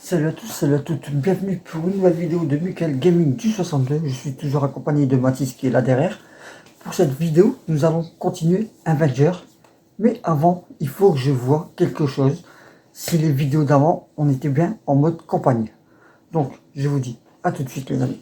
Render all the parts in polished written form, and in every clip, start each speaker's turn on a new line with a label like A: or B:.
A: Salut à tous, salut à toutes, bienvenue pour une nouvelle vidéo de Michael Gaming du 62. Je suis toujours accompagné de Mathis qui est là derrière. Pour cette vidéo, nous allons continuer Avenger. Mais avant, il faut que je vois quelque chose. Si les vidéos d'avant, on était bien en mode campagne. Donc, je vous dis à tout de suite les amis.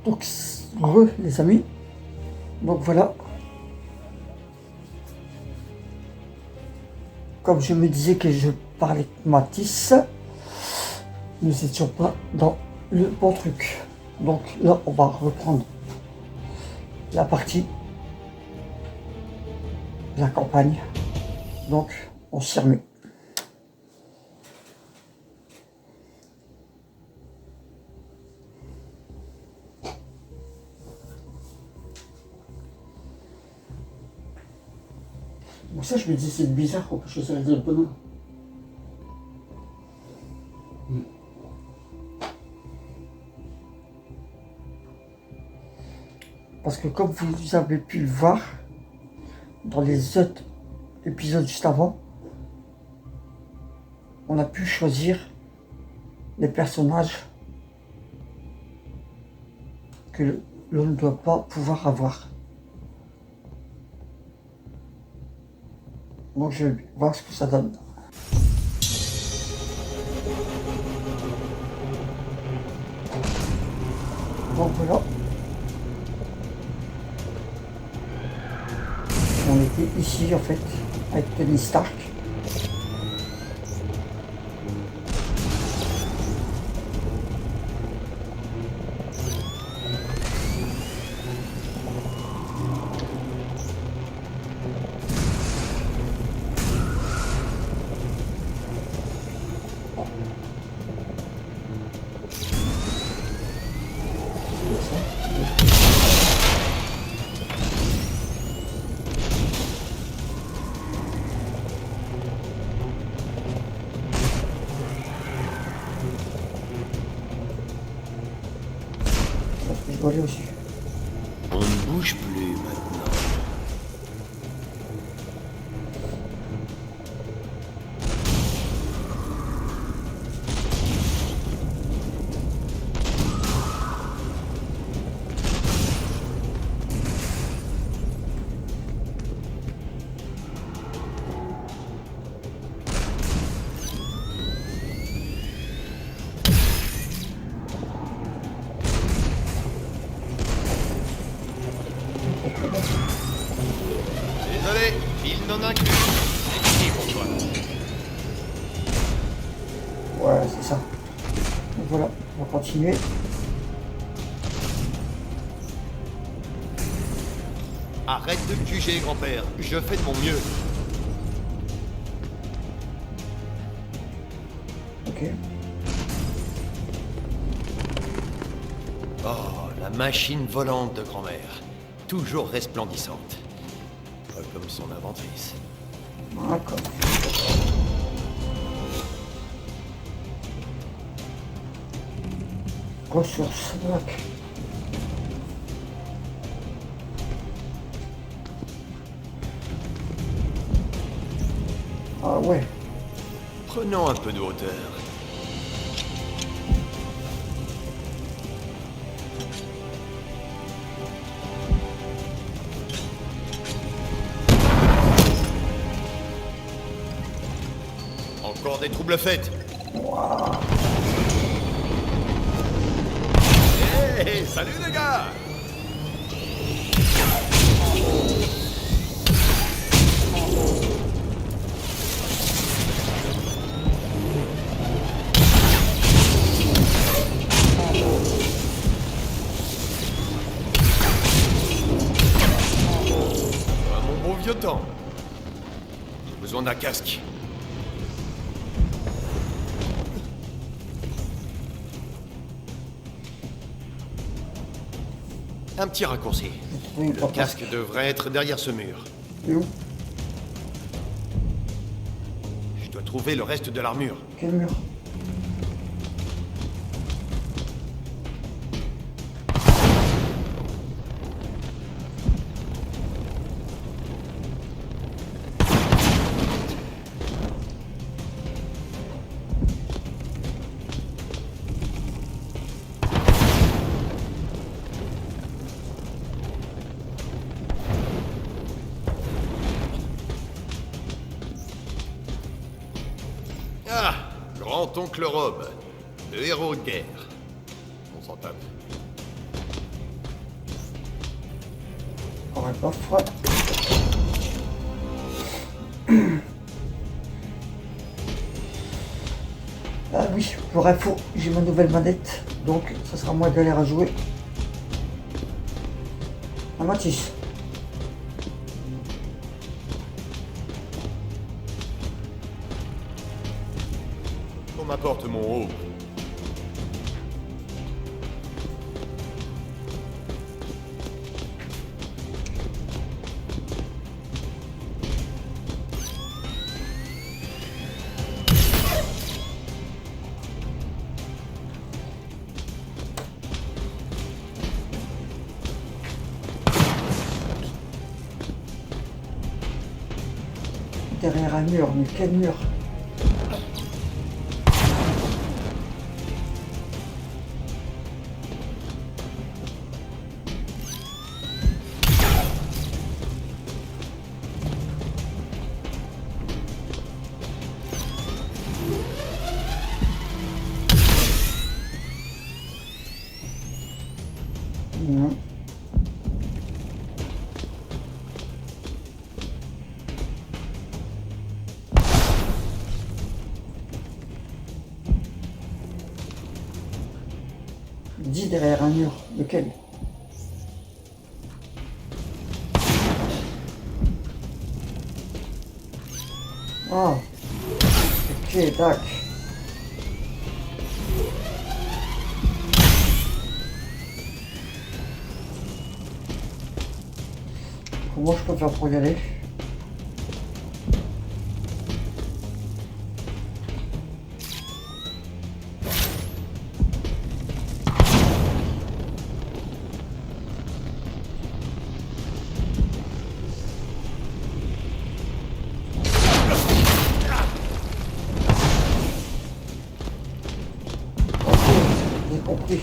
A: Donc, les amis. Donc voilà. Comme je me disais que je parlais de Matisse, nous n'étions pas dans le bon truc. Donc là, on va reprendre la partie de la campagne. Donc, on s'y remet. Bon, ça, je me dis, c'est bizarre qu'on peut choisir les abonnements. Parce que comme vous avez pu le voir dans les autres épisodes juste avant, on a pu choisir les personnages que l'on ne doit pas pouvoir avoir. Donc je vais voir ce que ça donne. Donc voilà. On était ici en fait avec Tony Stark. Je dois aller aussi.
B: On ne bouge plus maintenant. non inclus. C'est ici pour toi.
A: Ouais, c'est ça. Donc voilà, on va continuer.
B: Arrête de me juger, grand-père. Je fais de mon mieux.
A: Ok.
B: Oh, la machine volante de grand-mère. Toujours resplendissante. Pas comme son inventrice.
A: D'accord. Ressources. Bac. Ah ouais.
B: Prenons un peu de hauteur. Encore des troubles faits.
A: Waouh.
B: Hey, salut les gars! Mon bon vieux temps. J'ai besoin d'un casque. Un petit raccourci.
A: Oui,
B: Le casque devrait être derrière ce mur.
A: Et où?
B: Je dois trouver le reste de l'armure.
A: Quel mur?
B: Ah, grand-oncle Rob, le héros de guerre. On s'en tape.
A: On va pas froid. Ah oui, pour info, j'ai ma nouvelle manette, donc ça sera moins galère à jouer. Ah Mathis.
B: On m'apporte mon haut.
A: Derrière un mur, mais quel mur? Non. Dis derrière un mur, lequel? Ah, ok, tac. Comment je peux faire pour y aller? Ok, j'ai compris.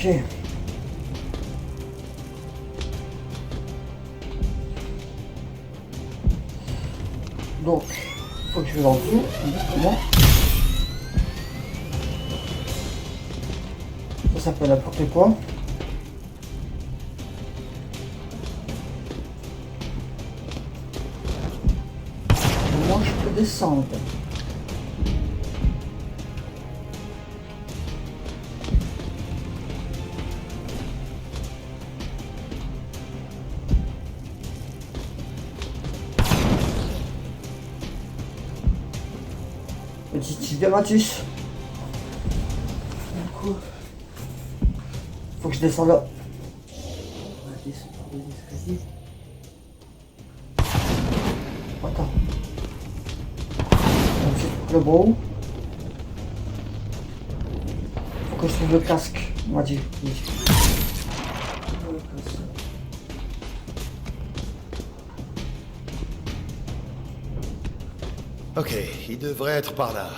A: Ok. Donc, il faut que je vais en dessous, justement. Ça peut n'importe quoi. Moi, je peux descendre. Petite idée Mathis. Du coup, faut que je descende là. On va descendre par les escaliers. Attends. Donc c'est le bro. Faut que je trouve le casque. On m'a dit. Oui.
B: Ok, il devrait être par là.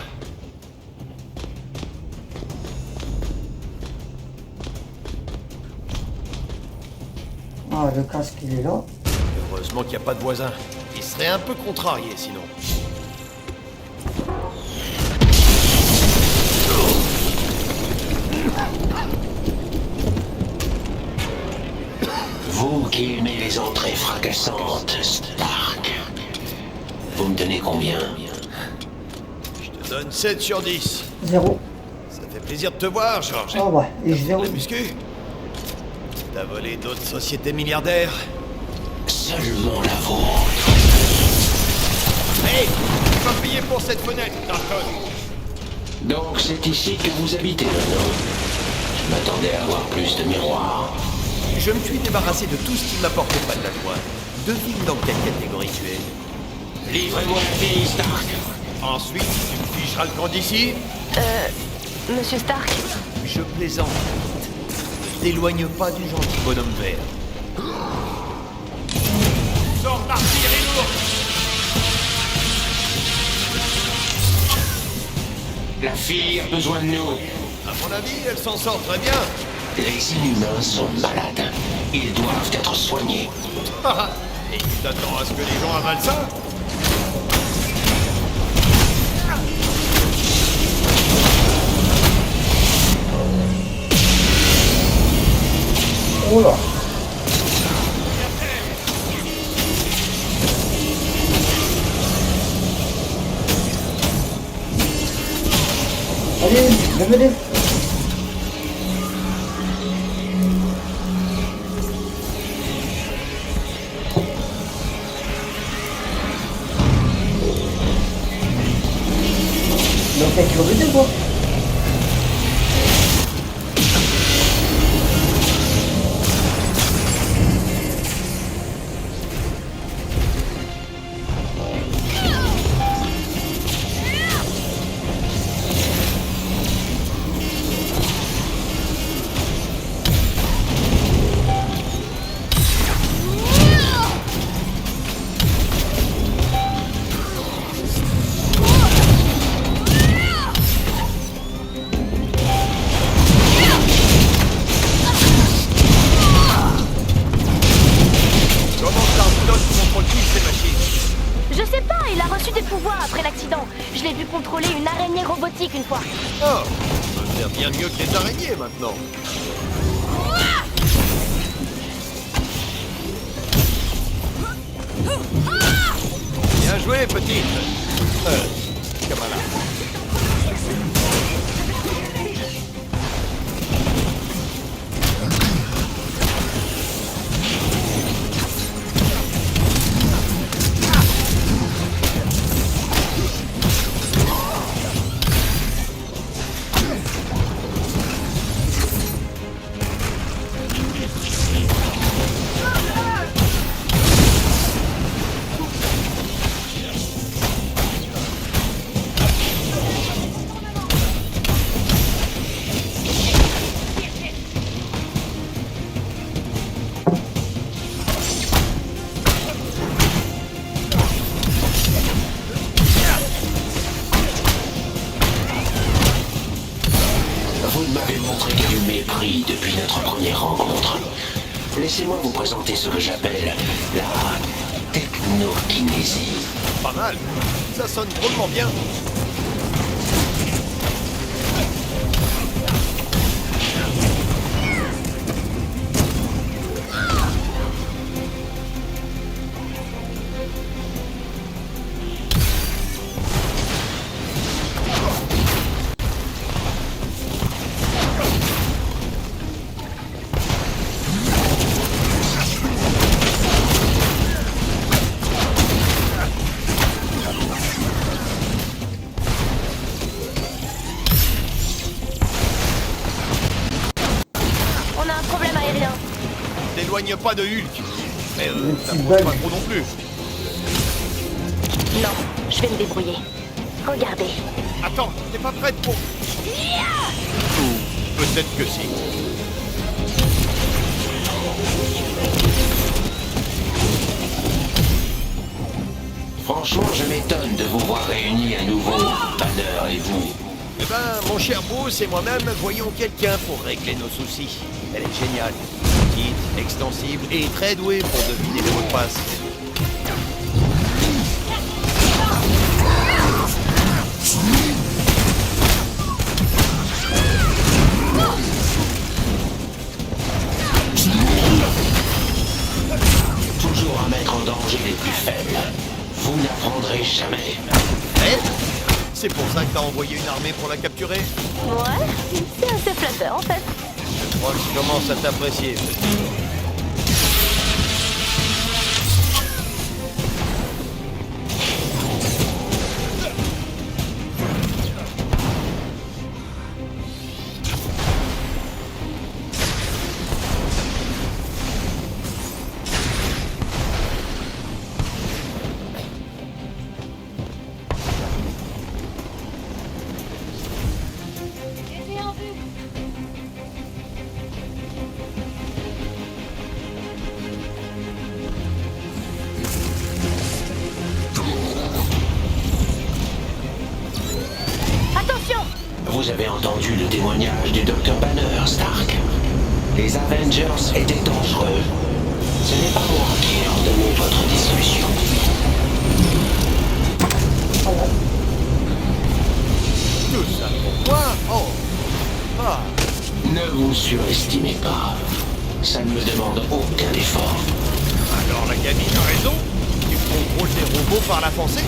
A: Ah, le casque il est là.
B: Heureusement qu'il n'y a pas de voisin. Il serait un peu contrarié sinon.
C: Vous qui aimez les entrées fracassantes, Stark. Vous me donnez combien?
B: Je te donne 7 sur 10.
A: 0.
B: Ça fait plaisir de te voir, George.
A: Ah ouais, et je zéro.
B: La muscu? T'as volé d'autres sociétés milliardaires?
C: Seulement la vôtre.
B: Hé, tu vas payer pour cette fenêtre, Dalton.
C: Donc c'est ici que vous habitez maintenant. Je m'attendais à avoir plus de miroirs.
B: Je me suis débarrassé de tout ce qui m'apportait pas de la joie. Devine dans quelle catégorie tu es.
C: Livrez-moi la fille, Stark.
B: Ensuite, tu me ficheras le camp d'ici.
D: Monsieur Stark,
B: Je plaisante. Ne t'éloigne pas du gentil bonhomme vert. Sors d'artillerie lourde.
C: La fille a besoin de nous.
B: À mon avis, elle s'en sort très bien.
C: Les Inhumains sont malades. Ils doivent être soignés.
B: Et tu t'attends à ce que les gens avalent ça?
A: Oh là. Allez, viens m'aider. Donc, tu vas m'aider quoi?
B: Comment Dalton contrôle-t-il ces machines?
D: je sais pas, il a reçu des pouvoirs après l'accident. Je l'ai vu contrôler une araignée robotique une fois.
B: Oh, on peut faire bien mieux que les araignées maintenant. Bien joué, petite. Kamala.
C: Vous ne m'avez montré que du mépris depuis notre première rencontre. Laissez-moi vous présenter ce que j'appelle la technokinésie.
B: Pas mal. Ça sonne drôlement bien.
D: On a un problème aérien.
B: T'éloigne pas de Hulk. Mais
A: Le
B: ça
A: petit
B: pose
A: bug.
B: pas trop non plus.
D: Non, je vais me débrouiller. Regardez.
B: Attends, t'es pas prête pour... Ou peut-être que si.
C: Franchement, je m'étonne de vous voir réunis à nouveau, Banner et vous.
B: Eh ben, mon cher Bruce et moi-même voyons quelqu'un pour régler nos soucis. Elle est géniale. Petite, extensible et très douée pour deviner les mots de passe.
C: Toujours à mettre en danger les plus faibles. Vous n'apprendrez jamais.
B: Elle? C'est pour ça que t'as envoyé une armée pour la capturer?
D: Ouais, c'est assez flatteur en fait.
B: Je crois que je commence à t'apprécier.
D: Attention!
C: Vous avez entendu le témoignage du Dr Banner, Stark. Les Avengers étaient dangereux. Ce n'est pas moi qui ai ordonné votre dissolution.
B: Tout ça pour moi? Oh! Ah!
C: Ne vous surestimez pas. Ça ne me demande aucun effort.
B: Alors la gamine a raison? Tu contrôles des robots par la pensée?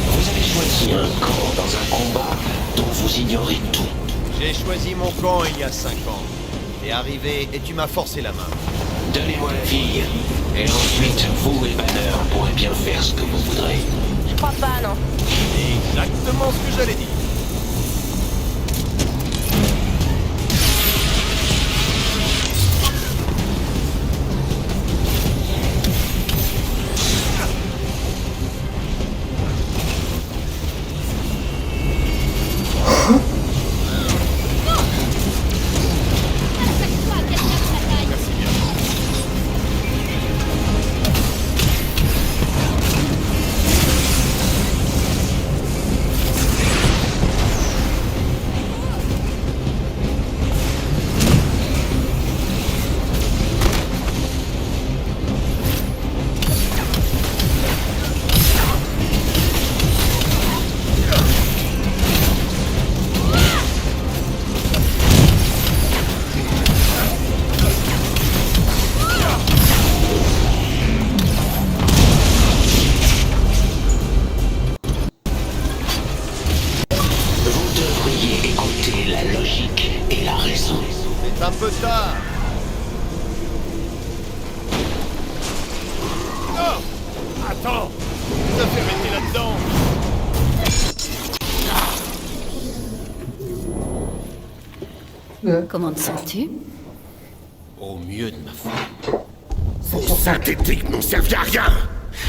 C: Vous avez choisi un camp dans un combat dont vous ignorez tout.
B: J'ai choisi mon camp il y a 5 ans. T'es arrivé et tu m'as forcé la main.
C: Donnez-moi la fille. Et ensuite, vous et Banner pourrez bien faire ce que vous voudrez.
D: Je crois pas, non.
B: C'est exactement ce que j'allais dire. Merci bien.
C: Vous devriez écouter la logique et la raison.
B: C'est un peu tard. Non! Attends! Ça fait rester là-dedans!
E: Comment te sens-tu?
B: Au mieux de ma foi.
F: Vos synthétiques n'ont servi à rien.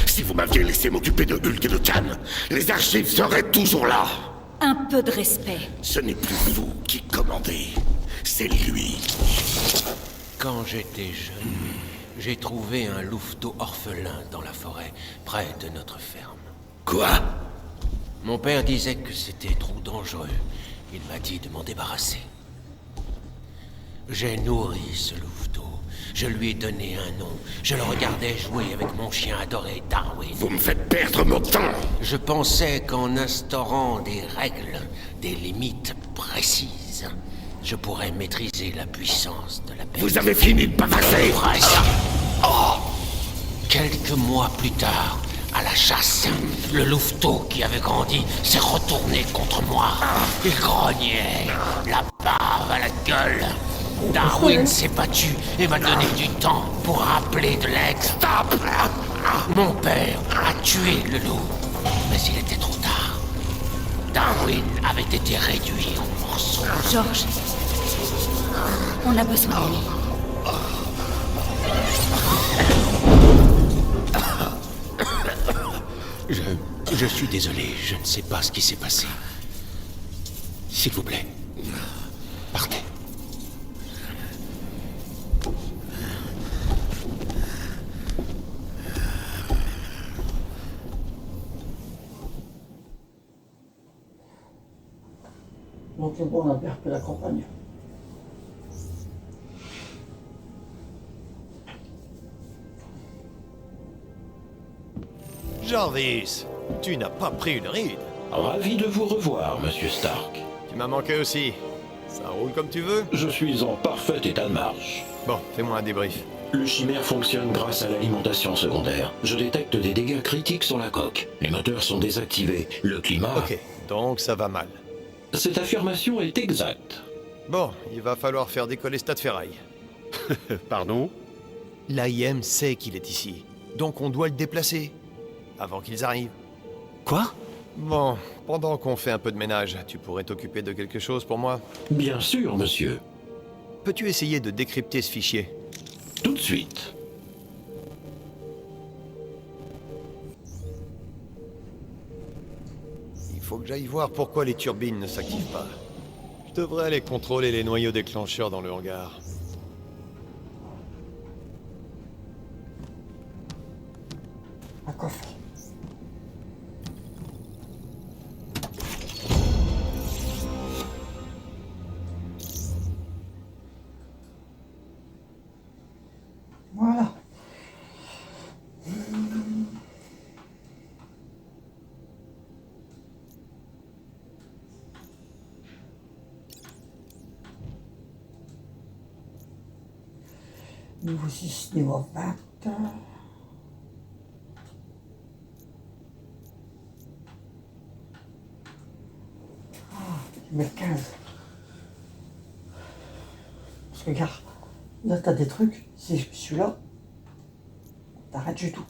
F: Si vous m'aviez laissé m'occuper de Hulk et de Khan, les archives seraient toujours là.
E: Un peu de respect.
F: Ce n'est plus vous qui commandez, c'est lui.
B: Quand j'étais jeune, j'ai trouvé un louveteau orphelin dans la forêt, près de notre ferme.
F: Quoi?
B: Mon père disait que c'était trop dangereux. Il m'a dit de m'en débarrasser. J'ai nourri ce louveteau. Je lui ai donné un nom. Je le regardais jouer avec mon chien adoré, Darwin.
F: Vous me faites perdre mon temps.
B: Je pensais qu'en instaurant des règles, des limites précises, je pourrais maîtriser la puissance de la bête.
F: Vous avez fini de bavasser.
B: Quelques mois plus tard, à la chasse, le louveteau qui avait grandi s'est retourné contre moi. Il grognait, la bave à la gueule. Darwin s'est battu et m'a donné du temps pour rappeler de l'aide. Stop! Mon père a tué le loup, mais il était trop tard. Darwin avait été réduit en morceaux.
E: George, on a besoin de lui.
B: Je suis désolé, je ne sais pas ce qui s'est passé. S'il vous plaît, partez.
A: Donc c'est bon, on a bien repris la campagne.
B: Jarvis, tu n'as pas pris une ride.
C: Ravi de vous revoir, monsieur Stark.
B: Tu m'as manqué aussi. Ça roule comme tu veux?
C: Je suis en parfait état de marche.
B: Bon, fais-moi un débrief.
C: Le chimère fonctionne grâce à l'alimentation secondaire. Je détecte des dégâts critiques sur la coque. Les moteurs sont désactivés. Le climat...
B: Ok, donc ça va mal.
C: Cette affirmation est exacte.
B: Bon, il va falloir faire décoller Stade Ferraille.
G: Pardon?
B: L'AIM sait qu'il est ici, donc on doit le déplacer. Avant qu'ils arrivent.
G: Quoi?
B: Bon, pendant qu'on fait un peu de ménage, tu pourrais t'occuper de quelque chose pour moi?
C: Bien sûr, monsieur.
B: Peux-tu essayer de décrypter ce fichier?
C: Tout de suite.
B: Il faut que j'aille voir pourquoi les turbines ne s'activent pas. Je devrais aller contrôler les noyaux déclencheurs dans le hangar.
A: Un coffre. Voilà. Niveau 6, niveau 20. Mais 15. Parce que regarde, là t'as des trucs, si celui-là, t'arrêtes du tout.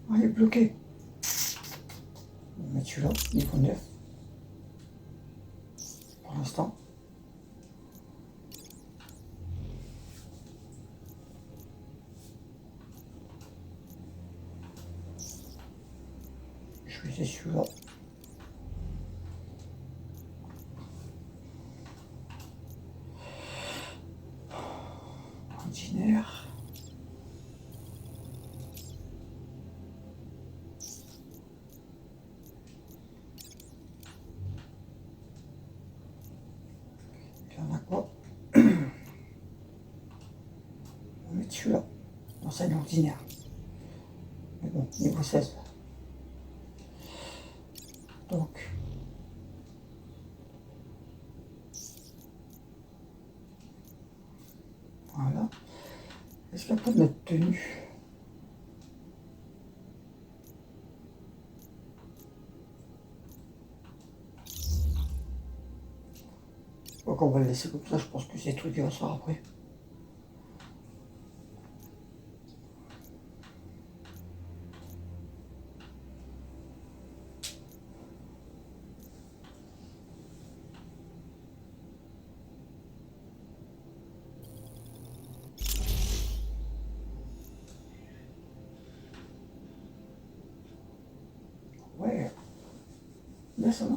A: Ah, il est bloqué. On va mettre celui-là, niveau 9. Pour l'instant. Je vais essayer celui-là. Ordinaire. Il y en a quoi? On va mettre celui-là. Non, c'est un ordinaire. Mais bon, niveau 16. Donc, voilà. Est-ce qu'il n'y a pas de notre tenue? Donc on va le laisser comme ça, je pense que c'est tout qui va se faire après. Ouais, là ça va.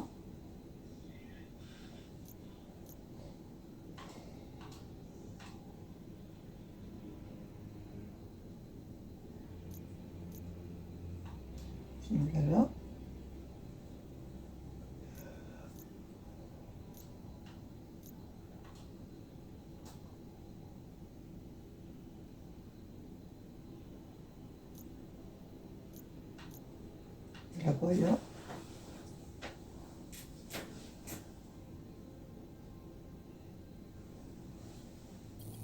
A: Là. Là-bas, il y a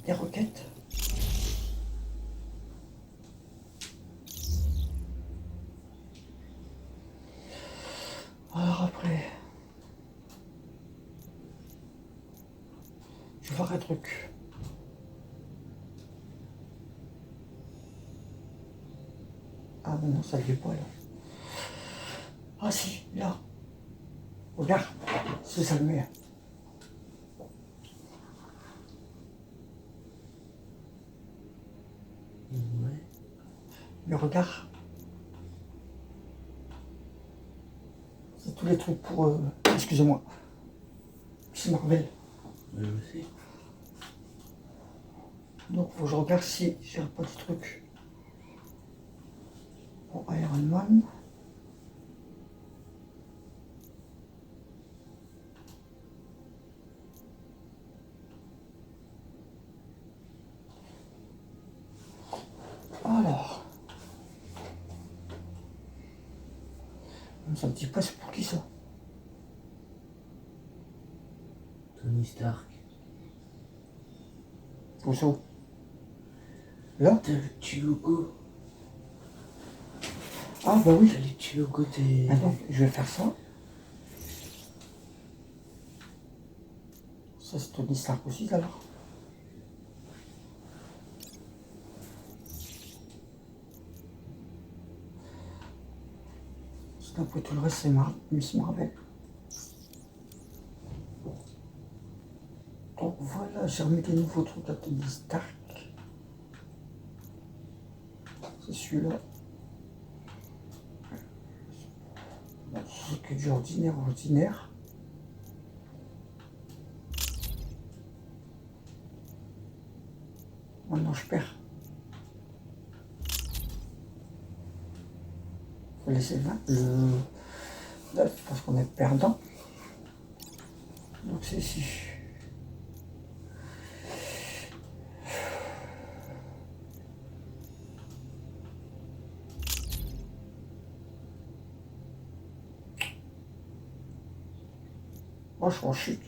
A: des roquettes. Alors après, je vais voir un truc. Ah bon, non, ça ne vient pas là. Ah si, là. Regarde, c'est ça le meilleur. Ouais. Mais regarde. C'est tous les trucs pour... excusez-moi. C'est Marvel. Oui, aussi. Donc faut que je regarde si j'ai pas de truc. Pour Iron Man. Alors, ça me dit pas c'est pour qui ça?
H: Tony Stark.
A: Où ça? Là?
H: T'as le petit logo.
A: Ah bah oui.
H: T'as les petits logos des...
A: Attends, je vais faire ça. Ça c'est Tony Stark aussi alors. Après tout le reste c'est Miss Marvel. Donc voilà, j'ai remis des nouveaux trucs à Tony Stark. C'est celui-là. C'est que du ordinaire. Maintenant je perds. Faut laisser le 9 parce qu'on est perdant. Donc c'est ici. Moi je suis en chute.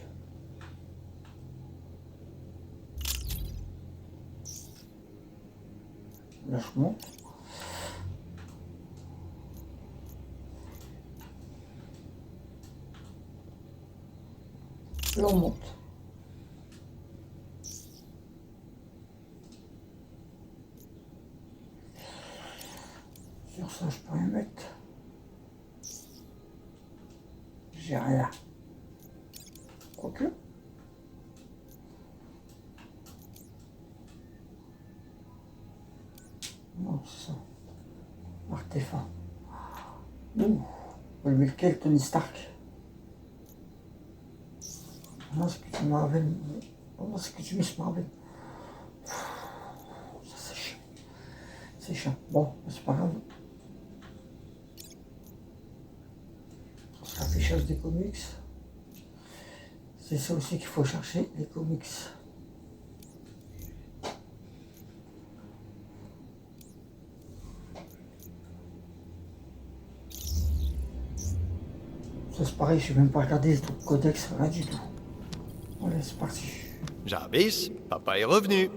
A: Là je monte. Là on monte. Sur ça je peux rien mettre. J'ai rien. Quoique. Non, c'est ça. Artefact. Ouh. Mais lequel, Tony Stark? Non, c'est que tu Marvel. Non, c'est que tu Miss Marvel. Ça, c'est chiant. C'est chiant. Bon, c'est pas grave. L'affichage des comics. C'est ça aussi qu'il faut chercher, les comics. Ça c'est pareil, je vais même pas regarder les trucs codex, rien du tout. Allez, c'est parti.
I: Jarvis, papa est revenu.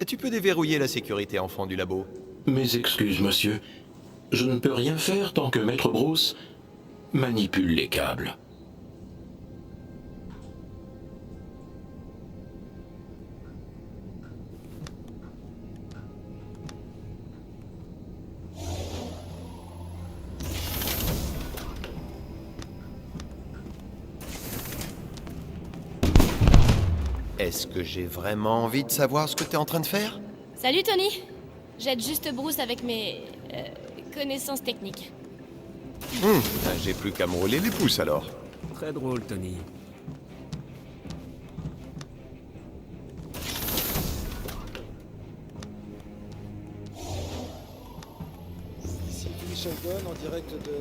I: Tu peux déverrouiller la sécurité enfant du labo.
C: Mes excuses, monsieur. Je ne peux rien faire tant que Maître Bruce manipule les câbles.
I: Est-ce que j'ai vraiment envie de savoir ce que t'es en train de faire?
D: Salut Tony. J'aide juste Bruce avec mes connaissances techniques.
I: J'ai plus qu'à me rouler les pouces alors.
H: Très drôle, Tony.
J: Sheldon en direct de...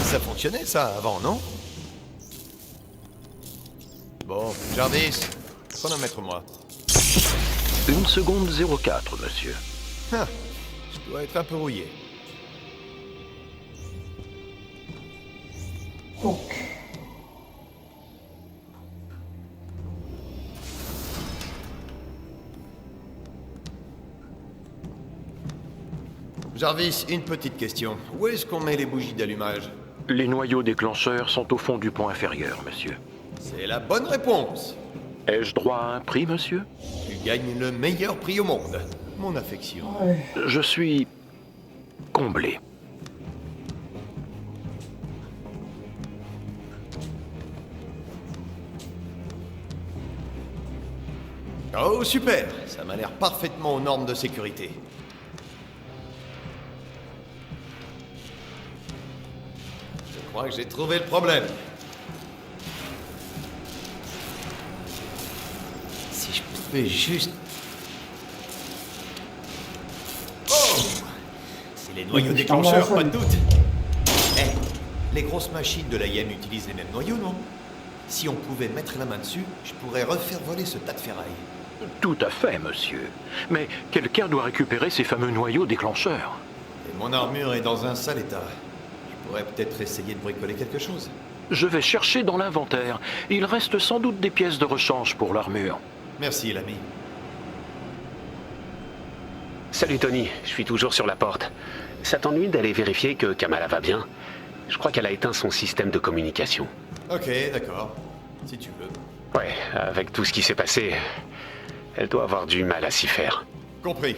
I: Ça fonctionnait ça avant, non? Bon, Jarvis, chronomètre-moi.
K: 1 seconde 04, monsieur.
I: Ah, je dois être un peu rouillé.
A: Donc,
I: Jarvis, une petite question. Où est-ce qu'on met les bougies d'allumage?
K: Les noyaux déclencheurs sont au fond du pont inférieur, monsieur.
I: C'est la bonne réponse.
K: Ai-je droit à un prix, monsieur?
I: Tu gagnes le meilleur prix au monde. Mon affection.
A: ouais.
K: Je suis... comblé.
I: Oh, super. Ça m'a l'air parfaitement aux normes de sécurité. Je crois que j'ai trouvé le problème. Si je pouvais juste... Oh! C'est les noyaux déclencheurs, pas de doute. Les grosses machines de l'AIM utilisent les mêmes noyaux, non? Si on pouvait mettre la main dessus, je pourrais refaire voler ce tas de ferraille.
K: Tout à fait, monsieur. Mais quelqu'un doit récupérer ces fameux noyaux déclencheurs.
I: Et mon armure est dans un sale état. Je pourrais peut-être essayer de bricoler quelque chose.
K: Je vais chercher dans l'inventaire. Il reste sans doute des pièces de rechange pour l'armure.
I: Merci, l'ami.
L: Salut Tony, je suis toujours sur la porte. Ça t'ennuie d'aller vérifier que Kamala va bien? Je crois qu'elle a éteint son système de communication.
I: Ok, d'accord. Si tu veux.
L: Ouais, avec tout ce qui s'est passé, elle doit avoir du mal à s'y faire.
I: Compris.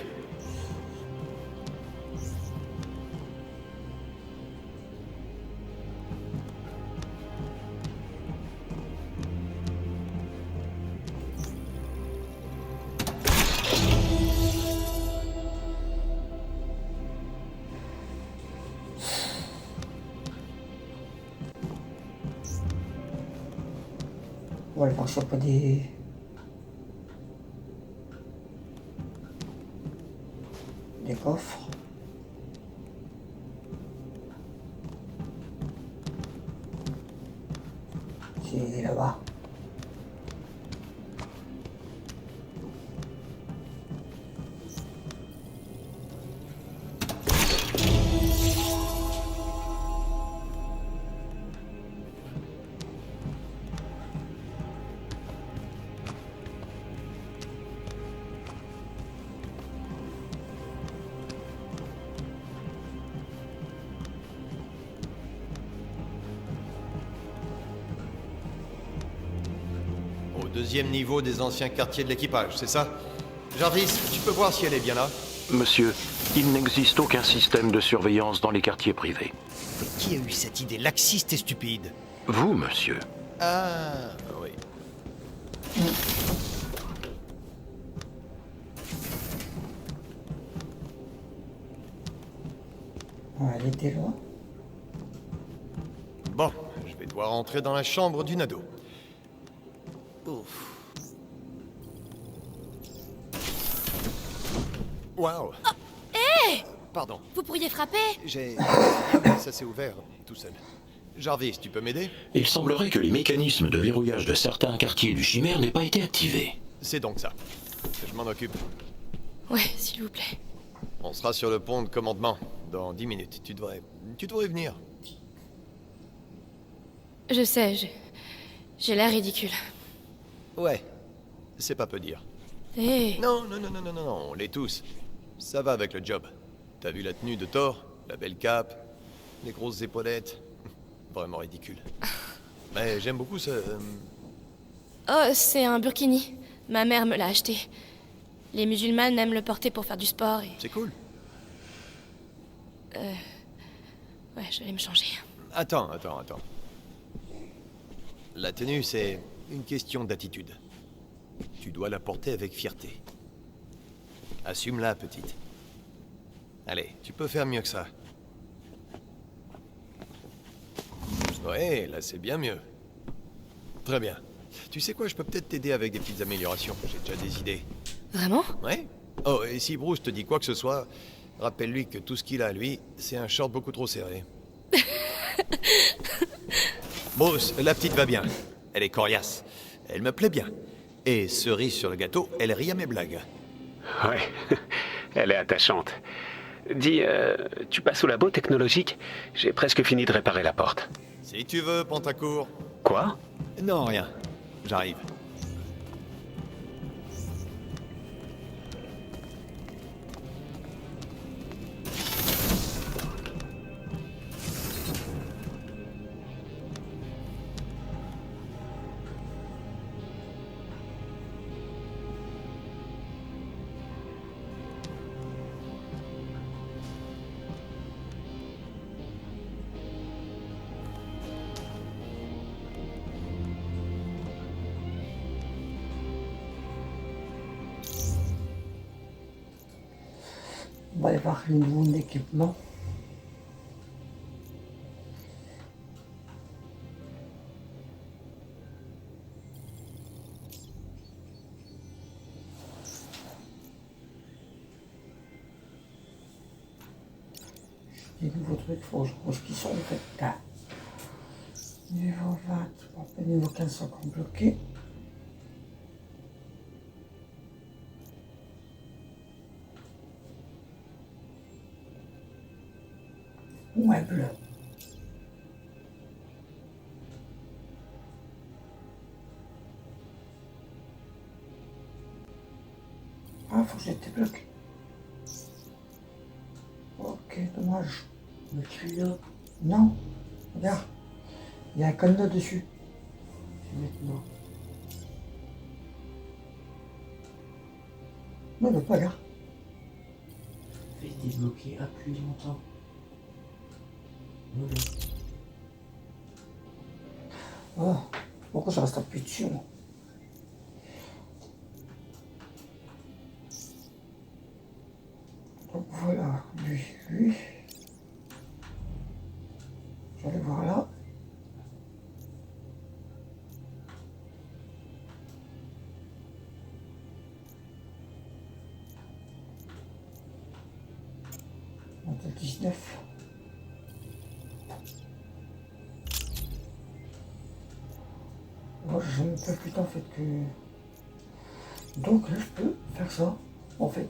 A: On va aller voir s'il n'y a pas des coffres. C'est là-bas.
I: Au deuxième niveau des anciens quartiers de l'équipage, c'est ça? Jarvis, tu peux voir si elle est bien là?
K: Monsieur, il n'existe aucun système de surveillance dans les quartiers privés.
I: Mais qui a eu cette idée laxiste et stupide?
K: Vous, monsieur.
I: Ah, oui.
A: Ouais, elle était loin.
I: Bon, je vais devoir entrer dans la chambre du Nado. Ouf. Waouh.
E: Oh, hé!
I: Pardon.
E: Vous pourriez frapper?
I: Ça s'est ouvert tout seul. Jarvis, tu peux m'aider?
M: Il semblerait que les mécanismes de verrouillage de certains quartiers du Chimère n'aient pas été activés.
I: C'est donc ça. Je m'en occupe.
E: Ouais, s'il vous plaît.
I: On sera sur le pont de commandement dans 10 minutes. Tu devrais venir.
E: Je sais, j'ai l'air ridicule.
I: Ouais, c'est pas peu dire.
E: Hé!
I: Non, on l'est tous. Ça va avec le job. T'as vu la tenue de Thor? La belle cape? Les grosses épaulettes? Vraiment ridicule. Mais j'aime beaucoup ce...
E: Oh, c'est un burkini. Ma mère me l'a acheté. Les musulmanes aiment le porter pour faire du sport et...
I: C'est cool.
E: Ouais, je vais aller me changer.
I: Attends. La tenue, c'est une question d'attitude. Tu dois la porter avec fierté. Assume-la, petite. Allez, tu peux faire mieux que ça. Ouais, là c'est bien mieux. Très bien. Tu sais quoi, je peux peut-être t'aider avec des petites améliorations. J'ai déjà des idées.
E: Vraiment?
I: Ouais? Oh, et si Bruce te dit quoi que ce soit, rappelle-lui que tout ce qu'il a, lui, c'est un short beaucoup trop serré. Bruce, la petite va bien. Elle est coriace. Elle me plaît bien. Et cerise sur le gâteau, elle rit à mes blagues.
L: Ouais, elle est attachante. Dis, tu passes au labo technologique? J'ai presque fini de réparer la porte.
I: Si tu veux, Pantacourt.
L: Quoi?
I: Non, rien. J'arrive.
A: On va aller voir le nouveau équipement. Des nouveaux trucs, faut que je vois ce qu'ils sont en fait. Là. Niveau 20, après niveau 15 sont encore bloqués. Ouais, bleu. Ah, faut que je les débloque. Ok, dommage.
H: Mais celui-là,
A: Non, regarde. Il y a un code dessus.
H: c'est maintenant.
A: Non, le pas, regarde.
H: Fais débloquer, appuie longtemps. Voilà.
A: Oh, pourquoi je reste appuyé dessus, moi? Donc voilà, lui. J'allais voir là. Modèle 19. Moi, je me fais plus en fait que... Donc là, je peux faire ça, en fait.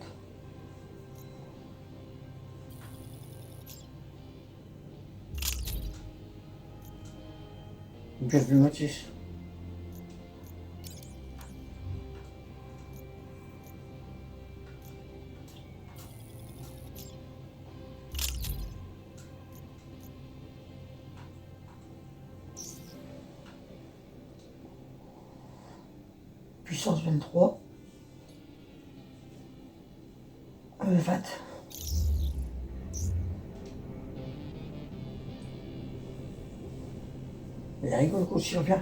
A: Bienvenue Mathis. Puissance 23. 20. Il rigole quand il revient.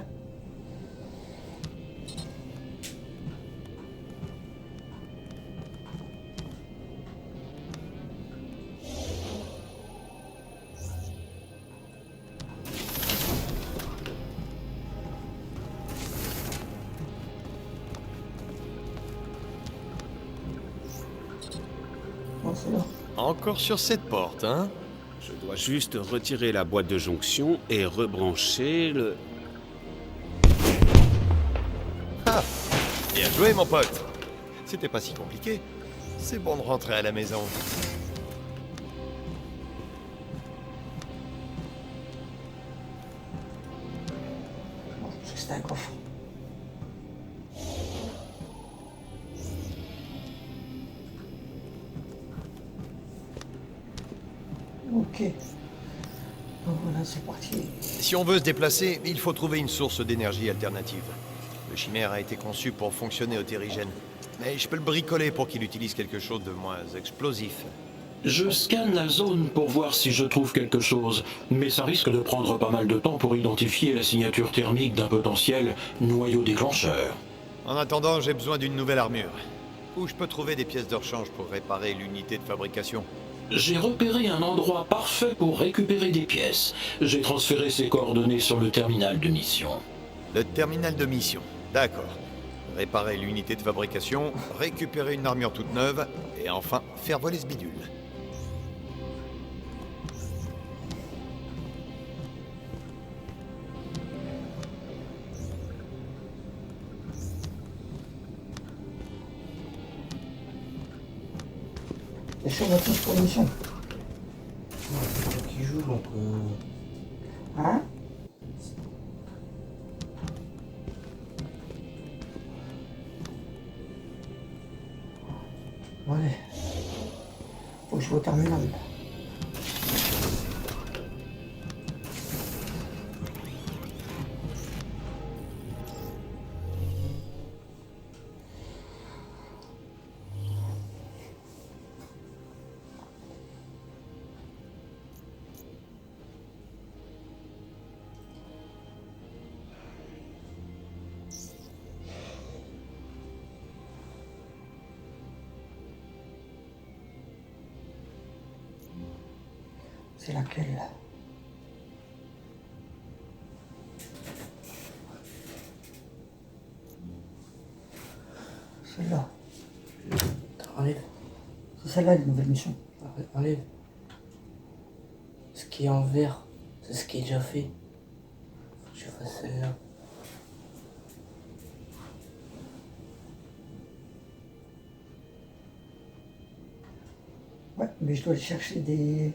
A: Bon, c'est là.
I: Encore sur cette porte, hein?
G: Je dois juste retirer la boîte de jonction et rebrancher le...
I: Ah! Bien joué, mon pote! C'était pas si compliqué. C'est bon de rentrer à la maison.
A: Bon, je pense que c'était un coffre. Ok. Donc voilà, c'est parti.
I: Si on veut se déplacer, il faut trouver une source d'énergie alternative. Le chimère a été conçu pour fonctionner au terrigène. Mais je peux le bricoler pour qu'il utilise quelque chose de moins explosif.
K: Je scanne la zone pour voir si je trouve quelque chose, mais ça risque de prendre pas mal de temps pour identifier la signature thermique d'un potentiel noyau déclencheur.
I: En attendant, j'ai besoin d'une nouvelle armure. Où je peux trouver des pièces de rechange pour réparer l'unité de fabrication?
K: J'ai repéré un endroit parfait pour récupérer des pièces. J'ai transféré ses coordonnées sur le terminal de mission.
I: Le terminal de mission. D'accord. Réparer l'unité de fabrication, récupérer une armure toute neuve, et enfin faire voler ce bidule.
A: T'es chaud Mathis pour l'émission?
H: C'est toi qui joue donc.
A: Hein? Allez. Faut que je vais au terminal. C'est laquelle? Celle-là.
H: Enlève.
A: C'est celle-là, une nouvelle mission.
H: Enlève. Ce qui est en vert, c'est ce qui est déjà fait. Faut que je fasse celle-là.
A: Ouais, mais je dois aller chercher des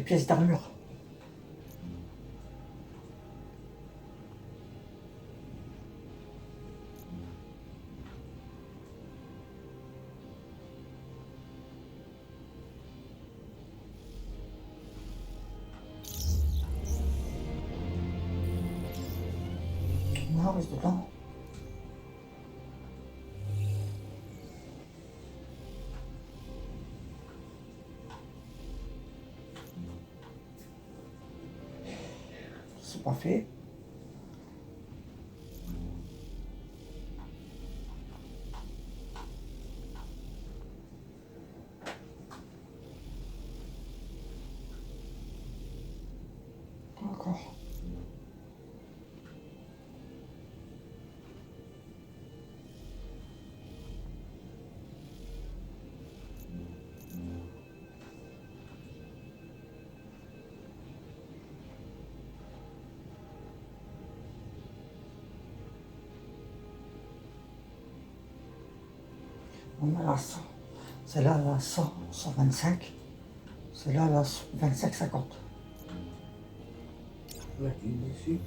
A: pièces d'armure. Non, reste dedans. C'est pas fait. Encore. On a la 100, celle-là la 100, 125, celle-là la 25, 50.
H: On va mettre une dessus.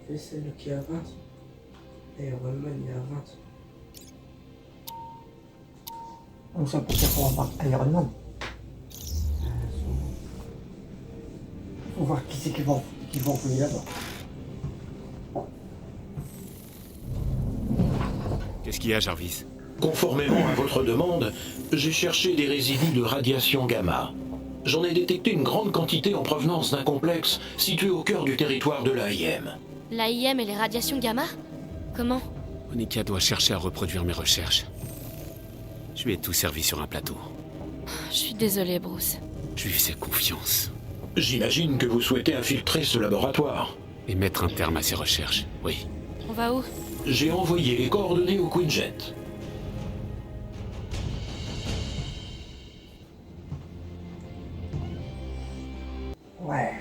H: C'est celle qui est à 20. Et Iron Man il est à 20.
A: On sait pour avoir Iron Man. Faut voir qui c'est qui vont payer là-bas.
G: Qu'est-ce qu'il y a, Jarvis?
K: Conformément à votre demande, j'ai cherché des résidus de radiation gamma. J'en ai détecté une grande quantité en provenance d'un complexe situé au cœur du territoire de l'AIM.
E: L'AIM et les radiations gamma? Comment?
G: Monica doit chercher à reproduire mes recherches. Je lui ai tout servi sur un plateau.
E: Je suis désolée, Bruce.
G: Je lui fais confiance.
K: J'imagine que vous souhaitez infiltrer ce laboratoire.
G: Et mettre un terme à ses recherches, oui.
E: On va où?
K: J'ai envoyé les coordonnées au Quinjet.
A: Ouais.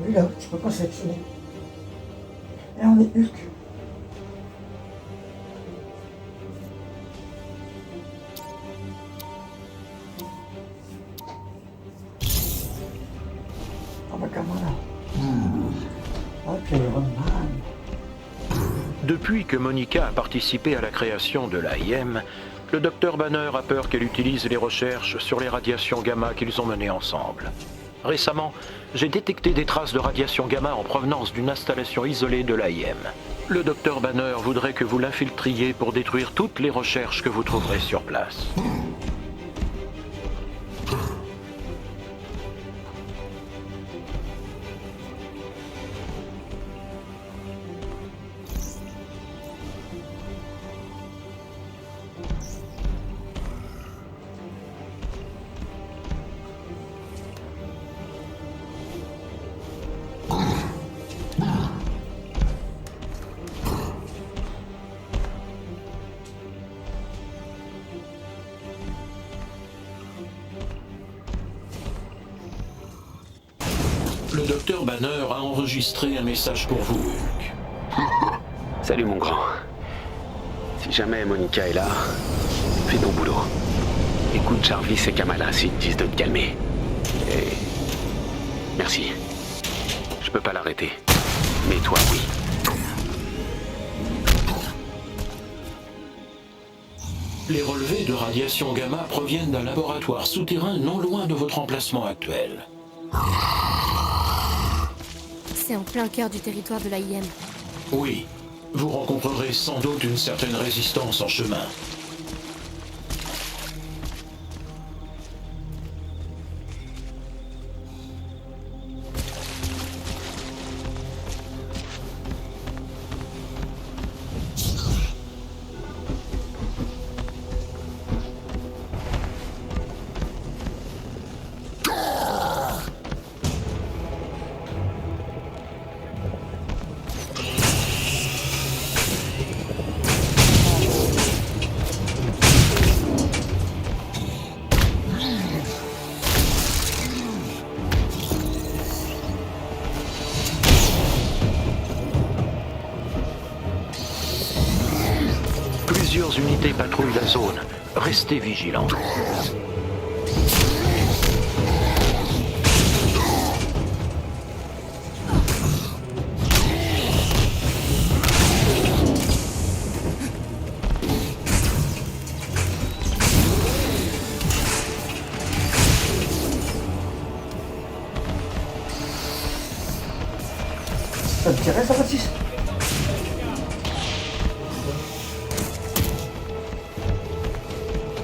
A: Lui là, je peux pas sélectionner. Et on est Hulk. Ah bah comment là? Ok, Iron Man.
K: Depuis que Monica a participé à la création de l'AIM, le Dr Banner a peur qu'elle utilise les recherches sur les radiations gamma qu'ils ont menées ensemble. Récemment, j'ai détecté des traces de radiation gamma en provenance d'une installation isolée de l'AIM. Le Dr Banner voudrait que vous l'infiltriez pour détruire toutes les recherches que vous trouverez sur place.
M: docteur Banner a enregistré un message pour vous, Hulk.
L: Salut mon grand. Si jamais Monica est là, fais ton boulot. Écoute Jarvis et Kamala s'ils te disent de te calmer. Et... merci. Je peux pas l'arrêter. Mais toi, oui.
M: Les relevés de radiation gamma proviennent d'un laboratoire souterrain non loin de votre emplacement actuel.
E: C'est en plein cœur du territoire de l'AIM.
M: Oui, vous rencontrerez sans doute une certaine résistance en chemin.
K: Plusieurs unités patrouillent la zone. Restez vigilants.
A: Ça te dirait ça, Baptiste?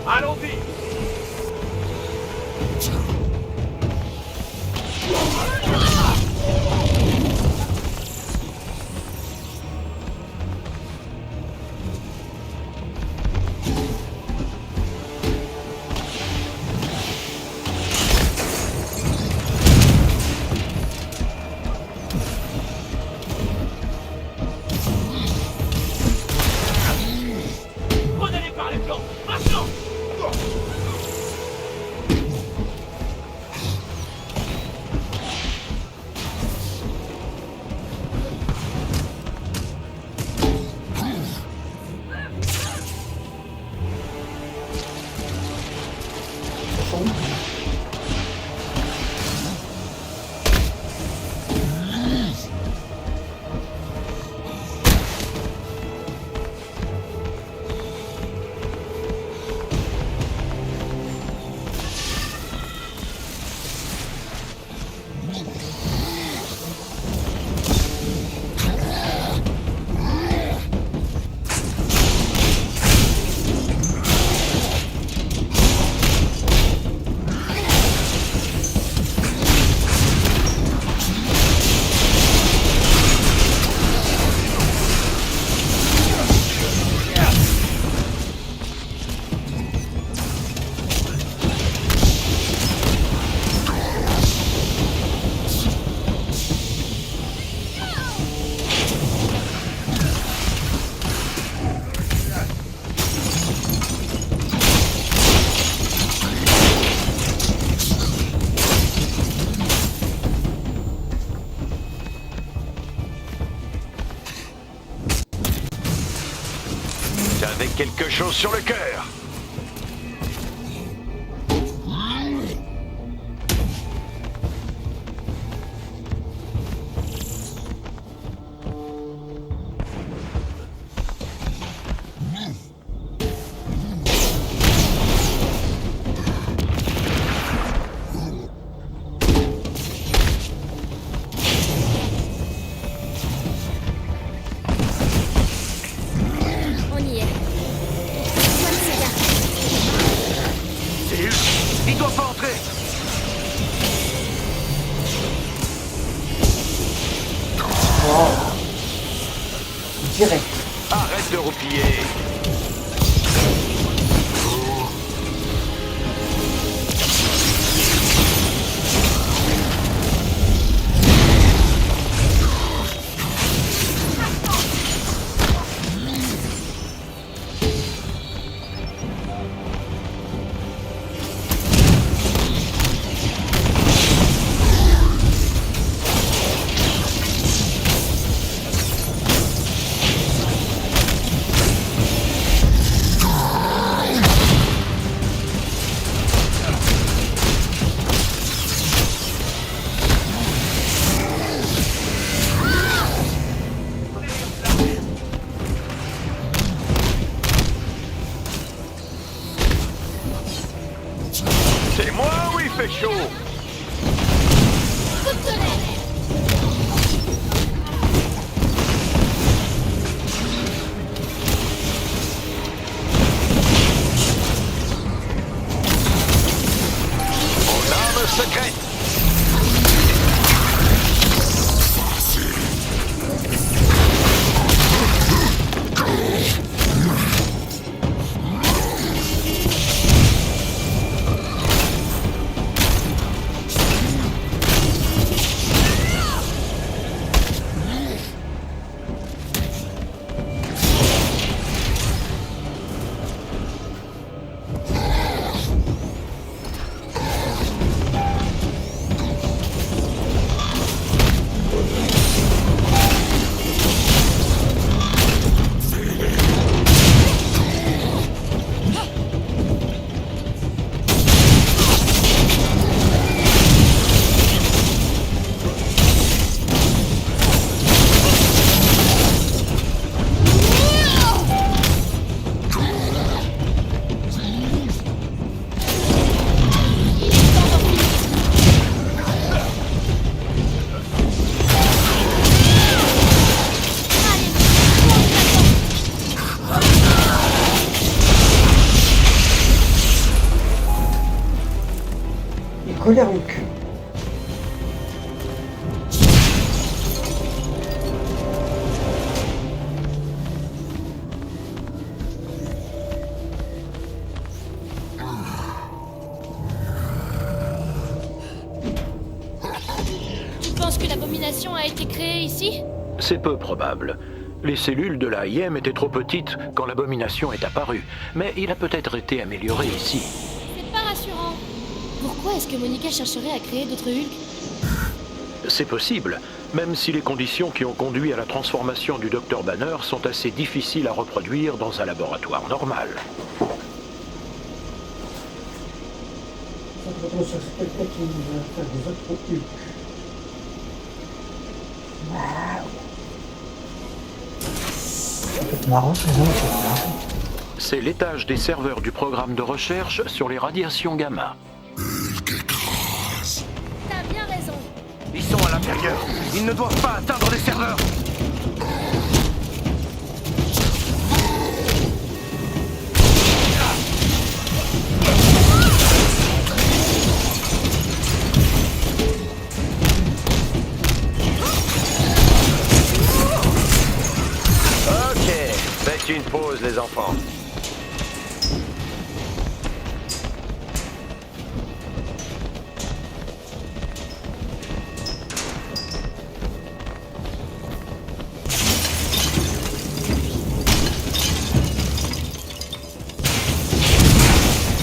J: Allons-y! Prenez-les par les flancs! Maintenant!
K: Avec quelque chose sur le cœur.
E: On y est.
K: Il doit pas entrer.
A: Direct.
K: Arrête de roupiller.
A: colère au cul.
E: Tu penses que l'abomination a été créée ici?
K: C'est peu probable. Les cellules de la IM étaient trop petites quand l'abomination est apparue, mais il a peut-être été amélioré ici.
E: C'est pas rassurant. Pourquoi est-ce que Monica chercherait à créer d'autres Hulk?
K: C'est possible, même si les conditions qui ont conduit à la transformation du Dr Banner sont assez difficiles à reproduire dans un laboratoire normal.
A: On cherche quelqu'un qui va faire des autres Hulk. Waouh. C'est marrant, c'est marrant.
K: C'est l'étage des serveurs du programme de recherche sur les radiations gamma.
E: T'as bien raison.
J: Ils sont à l'intérieur. Ils ne doivent pas atteindre les serveurs.
L: Ok, faites une pause les enfants.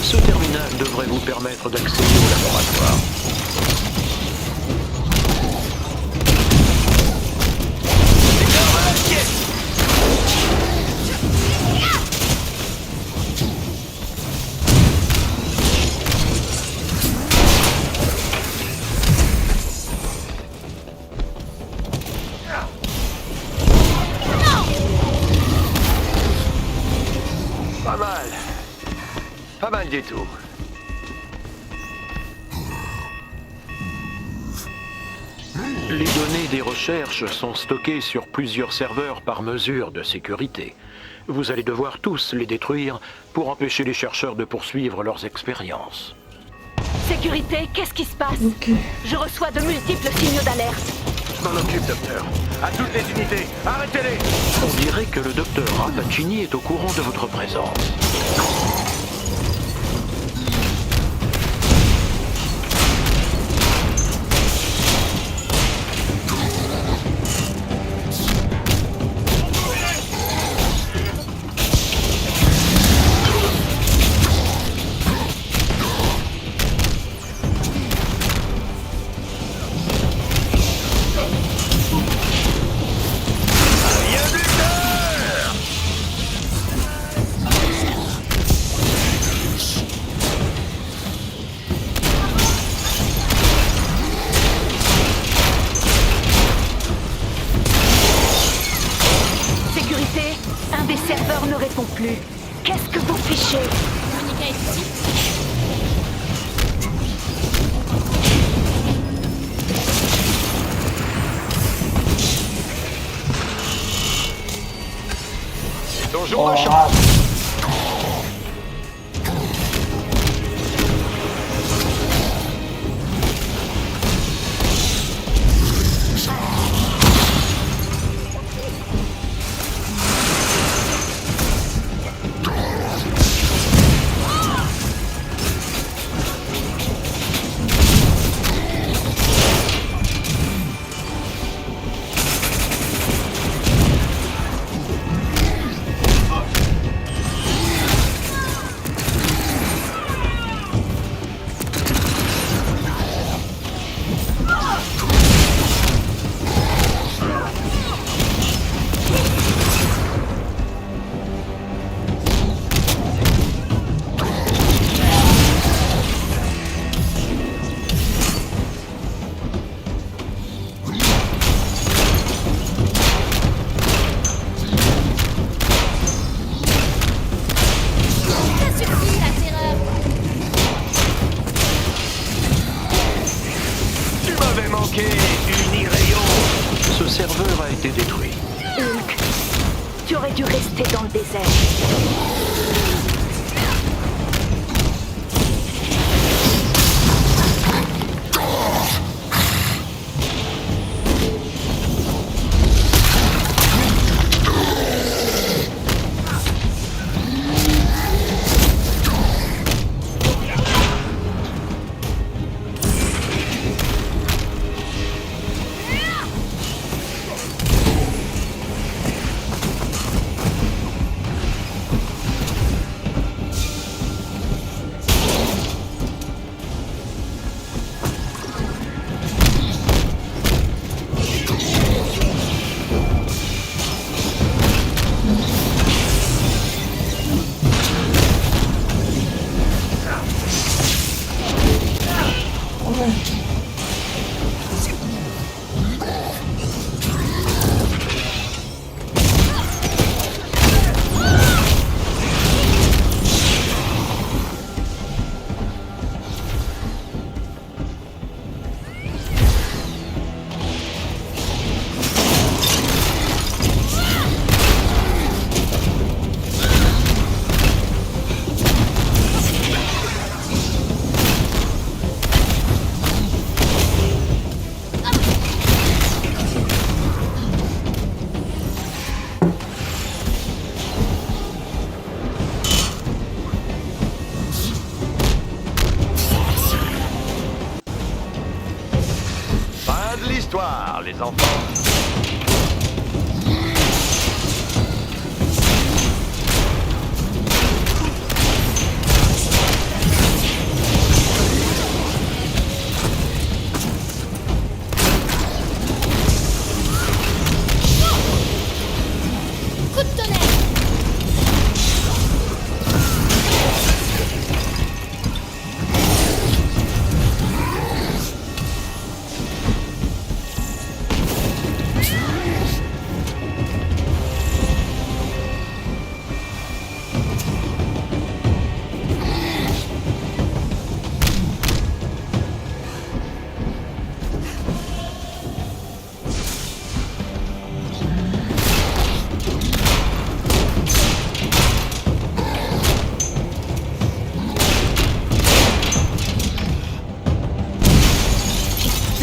K: Ce terminal devrait vous permettre d'accéder au laboratoire.
L: Pas mal. Pas mal du tout.
K: Les données des recherches sont stockées sur plusieurs serveurs par mesure de sécurité. Vous allez devoir tous les détruire pour empêcher les chercheurs de poursuivre leurs expériences.
D: Sécurité, qu'est-ce qui se passe? Je reçois de multiples signaux d'alerte.
L: Je m'en occupe, docteur. À toutes les unités, arrêtez-les!
K: On dirait que le docteur Rappaccini est au courant de votre présence.
D: Sécurité, un des serveurs ne répond plus. Qu'est-ce que vous fichez?
E: Monica est ici.
L: Ton jour de chance.
K: Ce serveur a été détruit.
D: Hulk, tu aurais dû rester dans le désert.
K: les enfants.
E: Coup de tonnerre!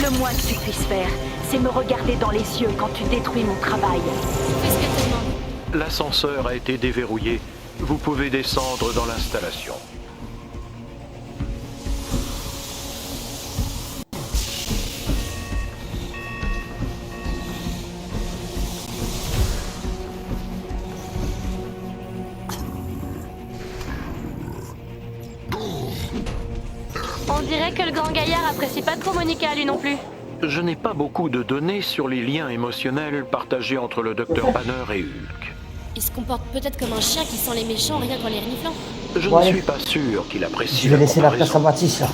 D: Le moins que tu puisses faire, c'est me regarder dans les yeux quand tu détruis mon travail.
E: Qu'est-ce qu'elle te demande?
K: L'ascenseur a été déverrouillé. Vous pouvez descendre dans l'installation.
E: On dirait que le grand gaillard apprécie pas trop Monica, lui non plus.
K: Je n'ai pas beaucoup de données sur les liens émotionnels partagés entre le Dr Banner et Hulk.
E: Il se comporte peut-être comme un chien qui sent les méchants rien qu'en les reniflant.
K: Je ne suis pas sûr qu'il apprécie
A: Je vais
K: la
A: laisser la place à
K: comparaison.
A: Matisse là.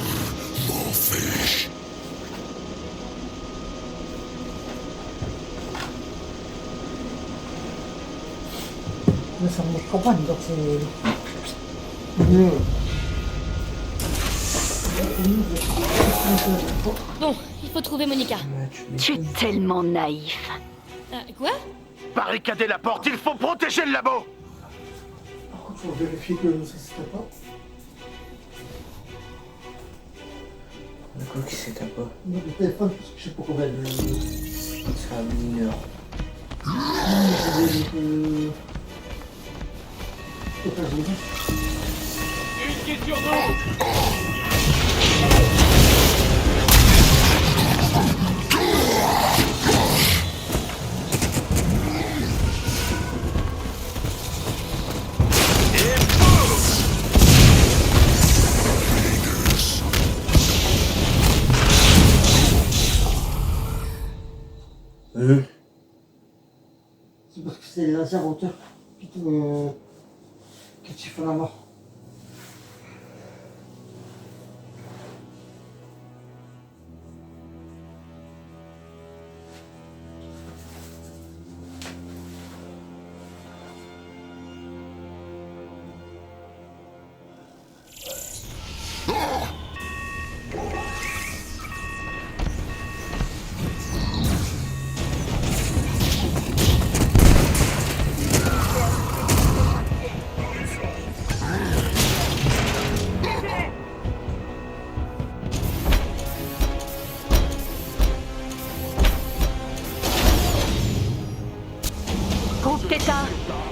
A: Mais ça me campagne, donc c'est mieux.
E: Bon, il faut trouver Monica.
D: Tu es tellement naïf.
E: Quoi?
F: Barricadez la porte, il faut protéger le labo.
A: Par contre, faut vérifier que ça se tape pas.
H: De quoi qui s'est tapé?
A: Le téléphone, parce que je sais pas combien de...
H: C'est un mineur.
J: Une qui est sur nous!
A: C'est parce que c'est les lasers en hauteur qui te font la mort.
D: Groupe Theta,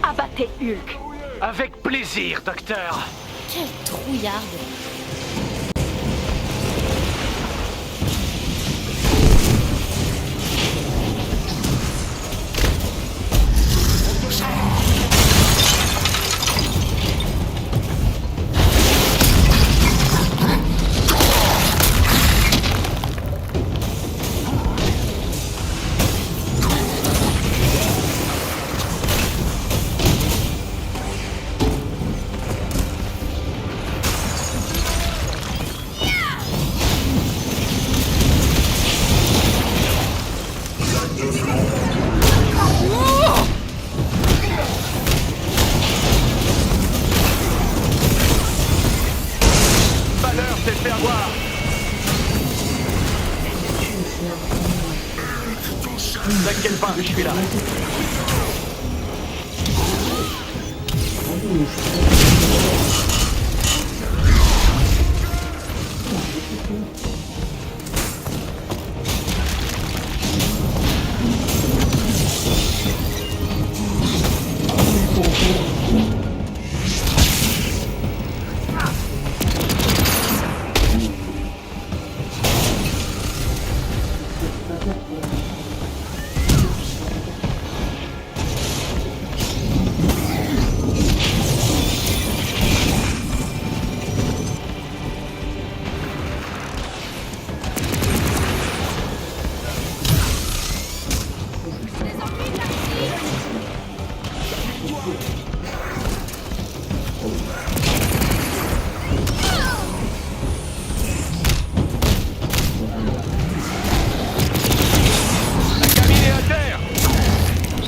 D: abattez Hulk.
K: Avec plaisir, docteur.
E: Quelle trouillarde.
K: Valeur s'est fait avoir. T'inquiète pas, je suis là.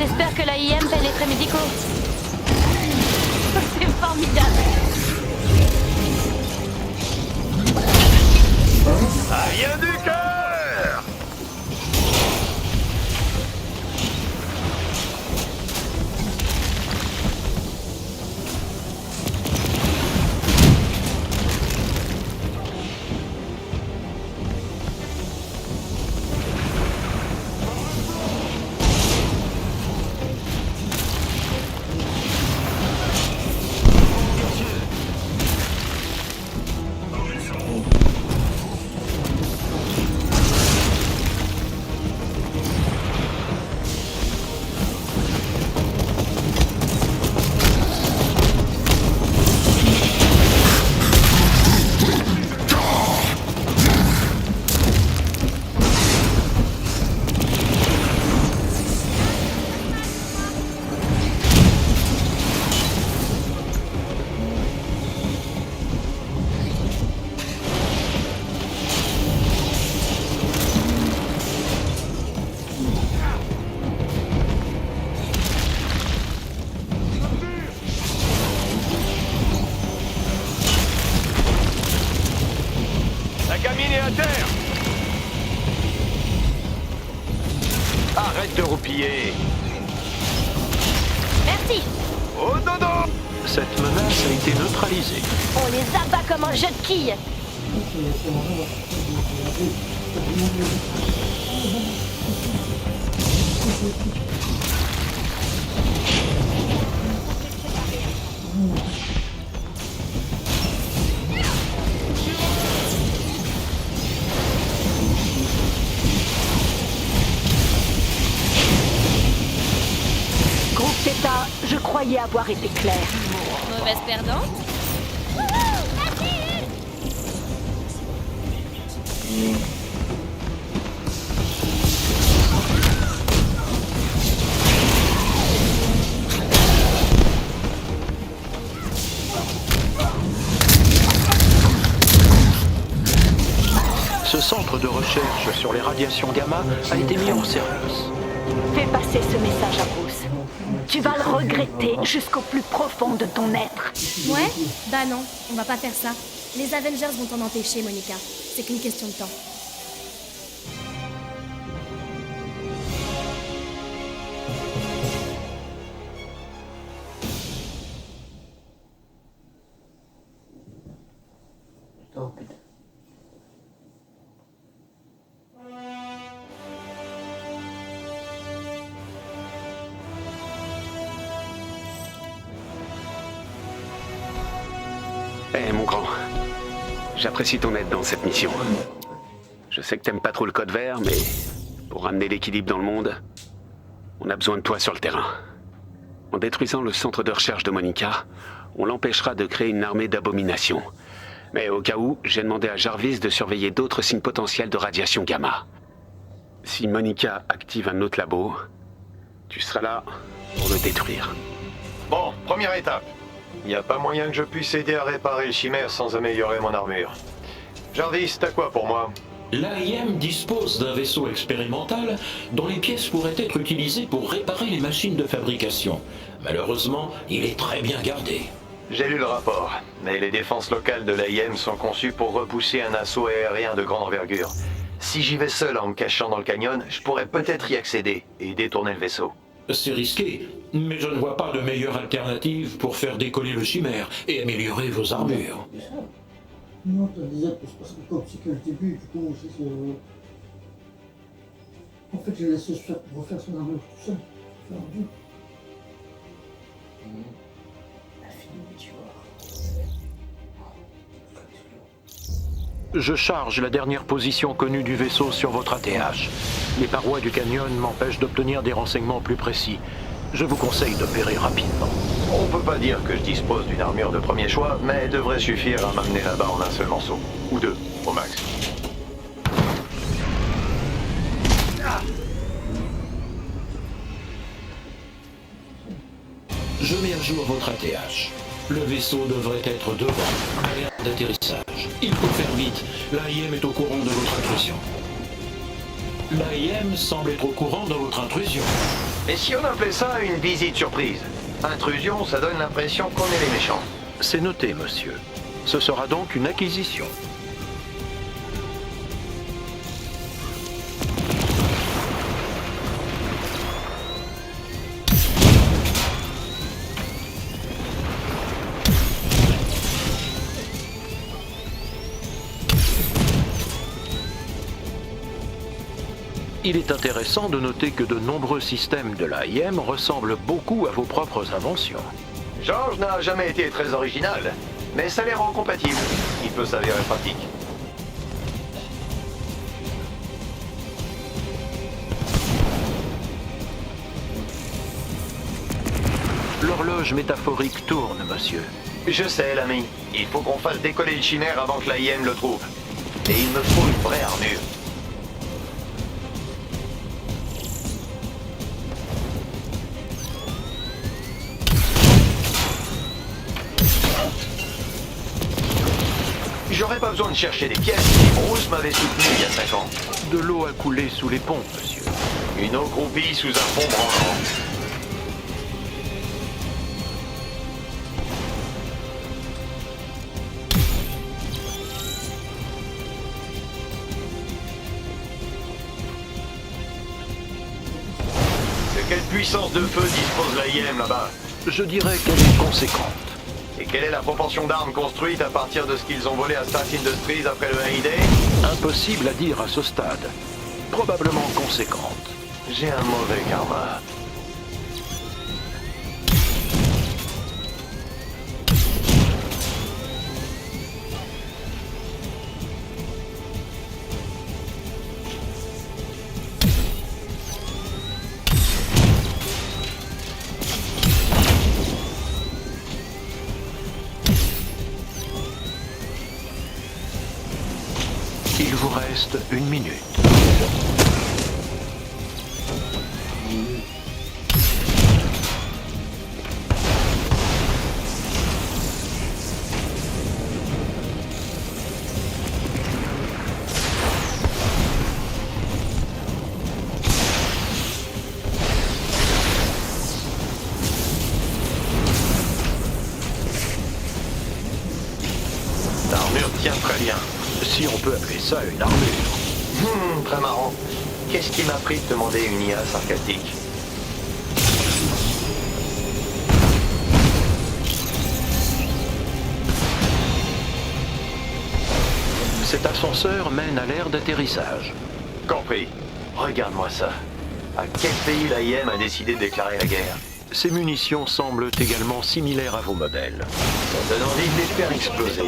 D: J'espère que l'AIM paie les frais médicaux. C'est formidable.
F: Ça vient du cœur.
K: La gamine est à terre. Arrête de roupiller.
D: Merci.
K: Au dodo. Cette menace a été neutralisée.
D: On les abat comme un jeu de quilles. Groupe Theta, je croyais avoir été clair.
E: Mauvaise perdante?
K: Ce centre de recherche sur les radiations gamma a été mis en service.
D: Fais passer ce message à Bruce. Tu vas le regretter jusqu'au plus profond de ton être.
E: Ouais? Bah non, on va pas faire ça. Les Avengers vont t'en empêcher, Monica. C'est qu'une question de temps.
H: Oh putain.
L: Eh mon grand, j'apprécie ton aide dans cette mission. Je sais que t'aimes pas trop le code vert, mais pour ramener l'équilibre dans le monde, on a besoin de toi sur le terrain. En détruisant le centre de recherche de Monica, on l'empêchera de créer une armée d'abominations. Mais au cas où, j'ai demandé à Jarvis de surveiller d'autres signes potentiels de radiation gamma. Si Monica active un autre labo, tu seras là pour le détruire.
N: Bon, première étape. Il n'y a pas moyen que je puisse aider à réparer le chimère sans améliorer mon armure. Jarvis, t'as quoi pour moi?
M: L'AIM dispose d'un vaisseau expérimental dont les pièces pourraient être utilisées pour réparer les machines de fabrication. Malheureusement, il est très bien gardé.
N: J'ai lu le rapport, mais les défenses locales de l'AIM sont conçues pour repousser un assaut aérien de grande envergure. Si j'y vais seul en me cachant dans le canyon, je pourrais peut-être y accéder et détourner le vaisseau.
M: C'est risqué, mais je ne vois pas de meilleure alternative pour faire décoller le chimère et améliorer vos armures.
A: Non, t'as dit que c'est parce que comme c'est que le début, du coup, c'est que... En fait, j'ai laissé refaire son armure tout seul. Perdu.
K: Je charge la dernière position connue du vaisseau sur votre ATH. Les parois du canyon m'empêchent d'obtenir des renseignements plus précis. Je vous conseille d'opérer rapidement.
N: On peut pas dire que je dispose d'une armure de premier choix, mais elle devrait suffire à m'amener là-bas en un seul morceau. Ou deux, au max.
M: Je mets à jour votre ATH. Le vaisseau devrait être devant, à l'aire d'atterrissage. Il faut faire vite, l'AIM est au courant de votre intrusion. L'AIM semble être au courant de votre intrusion.
N: Et si on appelait ça une visite surprise? Intrusion, ça donne l'impression qu'on est les méchants.
K: C'est noté, monsieur. Ce sera donc une acquisition. Il est intéressant de noter que de nombreux systèmes de l'AIM ressemblent beaucoup à vos propres inventions.
N: George n'a jamais été très original, mais ça les rend compatibles. Il peut s'avérer pratique.
K: L'horloge métaphorique tourne, monsieur.
N: Je sais, l'ami. Il faut qu'on fasse décoller le chimère avant que l'AIM le trouve. Et il me faut une vraie armure. J'aurais pas besoin de chercher des pièces si Bruce m'avait soutenu il y a 5 ans.
K: De l'eau a coulé sous les ponts, monsieur.
N: Une eau croupie sous un pont branlant. De quelle puissance de feu dispose l'AIM là-bas?
K: Je dirais qu'elle est conséquente.
N: Et quelle est la proportion d'armes construites à partir de ce qu'ils ont volé à Stark Industries après le AID?
K: Impossible à dire à ce stade. Probablement conséquente.
N: J'ai un mauvais karma.
K: Il vous reste 1 minute.
N: L'armure tient très bien.
K: Si on peut appeler ça une armure.
N: Très marrant. Qu'est-ce qui m'a pris de demander une IA sarcastique?
K: Cet ascenseur mène à l'aire d'atterrissage.
N: Compris. Regarde-moi ça. À quel pays l'AIM a décidé de déclarer la guerre?
K: Ces munitions semblent également similaires à vos modèles.
N: Ça donne envie de les faire exploser.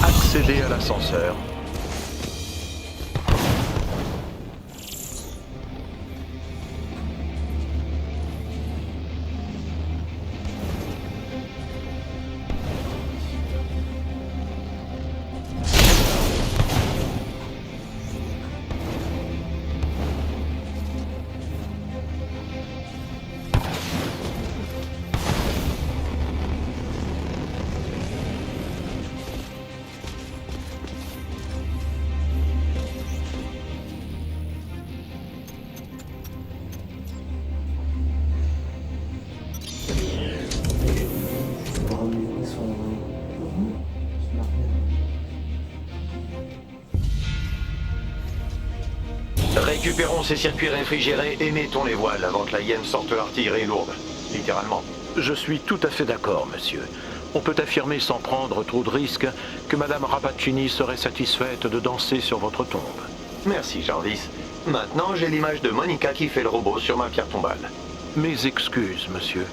K: Accéder à l'ascenseur.
N: Récupérons ces circuits réfrigérés et mettons les voiles avant que la Yem sorte l'artillerie lourde. Littéralement.
K: Je suis tout à fait d'accord, monsieur. On peut affirmer sans prendre trop de risques que Madame Rappaccini serait satisfaite de danser sur votre tombe.
N: Merci, Jarvis. Maintenant, j'ai l'image de Monica qui fait le robot sur ma pierre tombale.
K: Mes excuses, monsieur.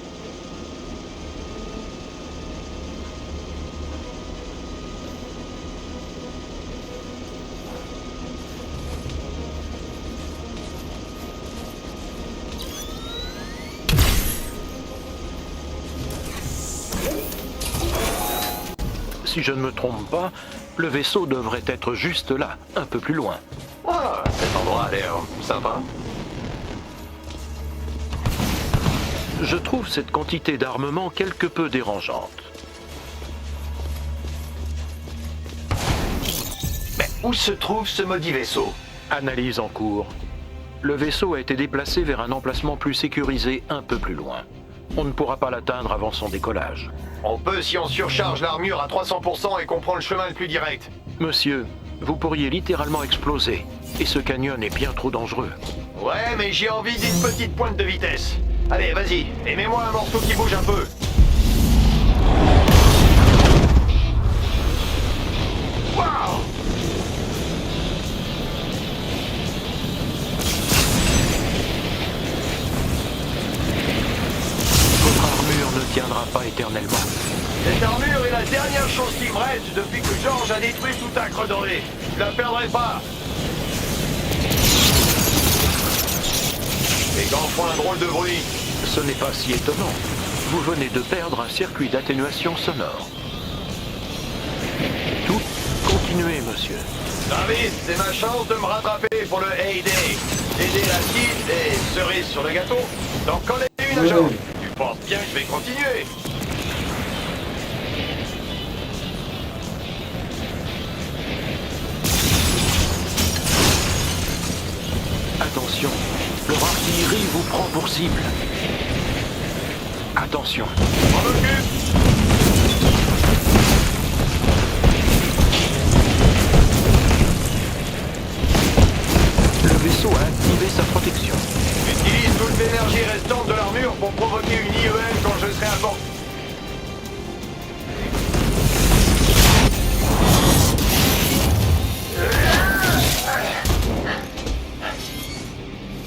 K: Si je ne me trompe pas, le vaisseau devrait être juste là, un peu plus loin.
N: Ah, cet endroit a l'air sympa.
K: Je trouve cette quantité d'armement quelque peu dérangeante.
N: Mais où se trouve ce maudit vaisseau?
K: Analyse en cours. Le vaisseau a été déplacé vers un emplacement plus sécurisé un peu plus loin. On ne pourra pas l'atteindre avant son décollage.
N: On peut si on surcharge l'armure à 300% et qu'on prend le chemin le plus direct.
K: Monsieur, vous pourriez littéralement exploser. Et ce canyon est bien trop dangereux.
N: Ouais, mais j'ai envie d'une petite pointe de vitesse. Allez, vas-y, et mets-moi un morceau qui bouge un peu. Waouh!
K: Votre armure ne tiendra pas éternellement.
N: Cette armure est la dernière chose qui me reste depuis que George a détruit tout Acre doré. Je la perdrai pas. Les gants font un drôle de bruit.
K: Ce n'est pas si étonnant. Vous venez de perdre un circuit d'atténuation sonore. Tout, continuez, monsieur.
N: David, c'est ma chance de me rattraper pour le Hay-Day. Aider la cible et cerise sur le gâteau. Donc qu'en est une, agent? Tu penses bien que je vais continuer?
K: Attention, leur artillerie vous prend pour cible. Attention.
N: On occupe.
K: Le vaisseau a activé sa protection.
N: Utilise toute l'énergie restante de l'armure pour provoquer une IEM quand je serai à bord.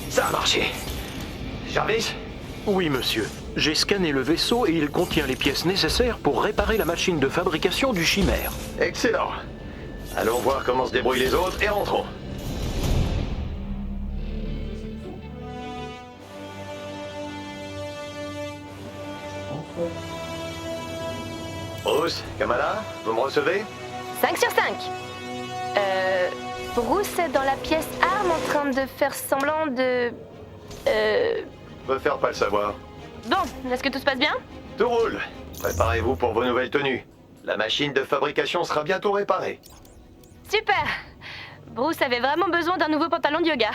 N: Ça a marché. Jarvis?
K: Oui, monsieur. J'ai scanné le vaisseau et il contient les pièces nécessaires pour réparer la machine de fabrication du Chimère.
N: Excellent. Allons voir comment se débrouillent les autres et rentrons. Bruce, Kamala, vous me recevez?
D: 5 sur 5. Bruce est dans la pièce arme en train de faire semblant de...
N: Préfère pas le savoir.
D: Bon, est-ce que tout se passe bien?
N: Tout roule. Préparez-vous pour vos nouvelles tenues. La machine de fabrication sera bientôt réparée.
D: Super. Bruce avait vraiment besoin d'un nouveau pantalon de yoga.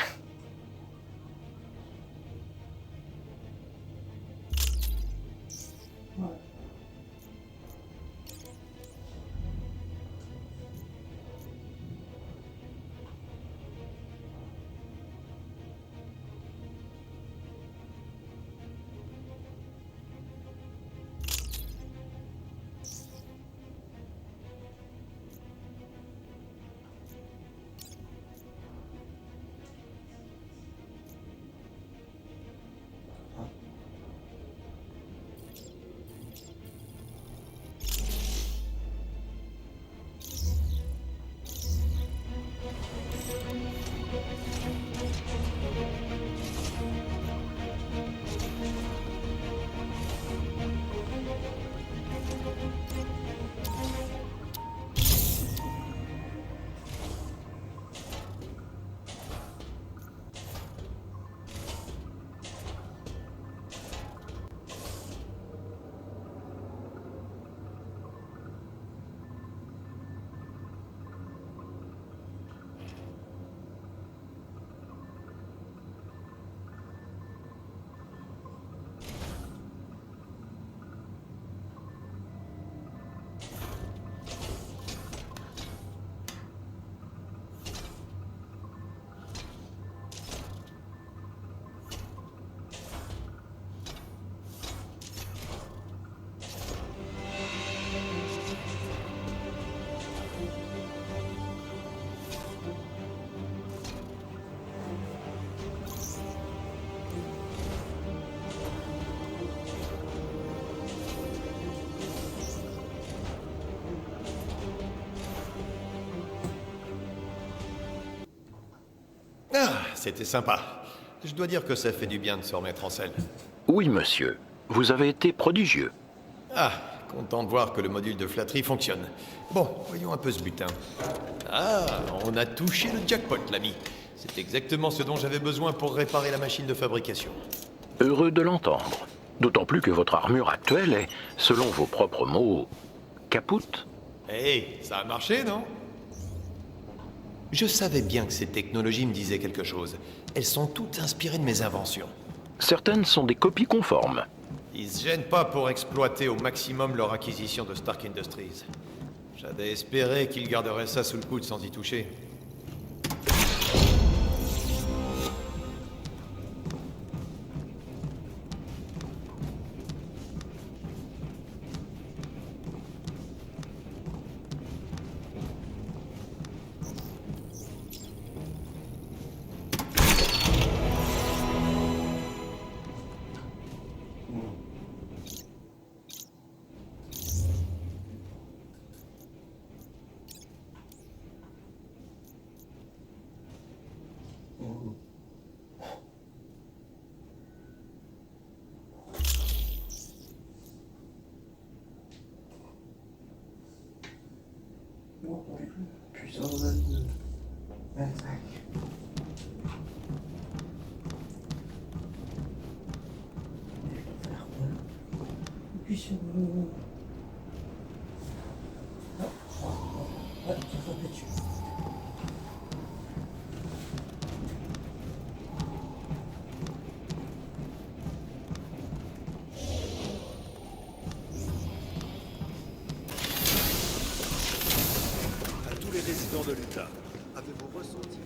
I: c'était sympa. Je dois dire que ça fait du bien de se remettre en selle.
K: Oui, monsieur. Vous avez été prodigieux.
I: Ah, content de voir que le module de flatterie fonctionne. Bon, voyons un peu ce butin. Ah, on a touché le jackpot, l'ami. C'est exactement ce dont j'avais besoin pour réparer la machine de fabrication.
K: Heureux de l'entendre. D'autant plus que votre armure actuelle est, selon vos propres mots, capoute.
I: Hé, ça a marché, non? Je savais bien que ces technologies me disaient quelque chose. Elles sont toutes inspirées de mes inventions.
K: Certaines sont des copies conformes.
I: Ils se gênent pas pour exploiter au maximum leur acquisition de Stark Industries. J'avais espéré qu'ils garderaient ça sous le coude sans y toucher.
H: Puissance 22. 25. Puis sur le... Ouais, ça fait dessus.
F: À tous les résidents de l'Utah, avez-vous ressenti?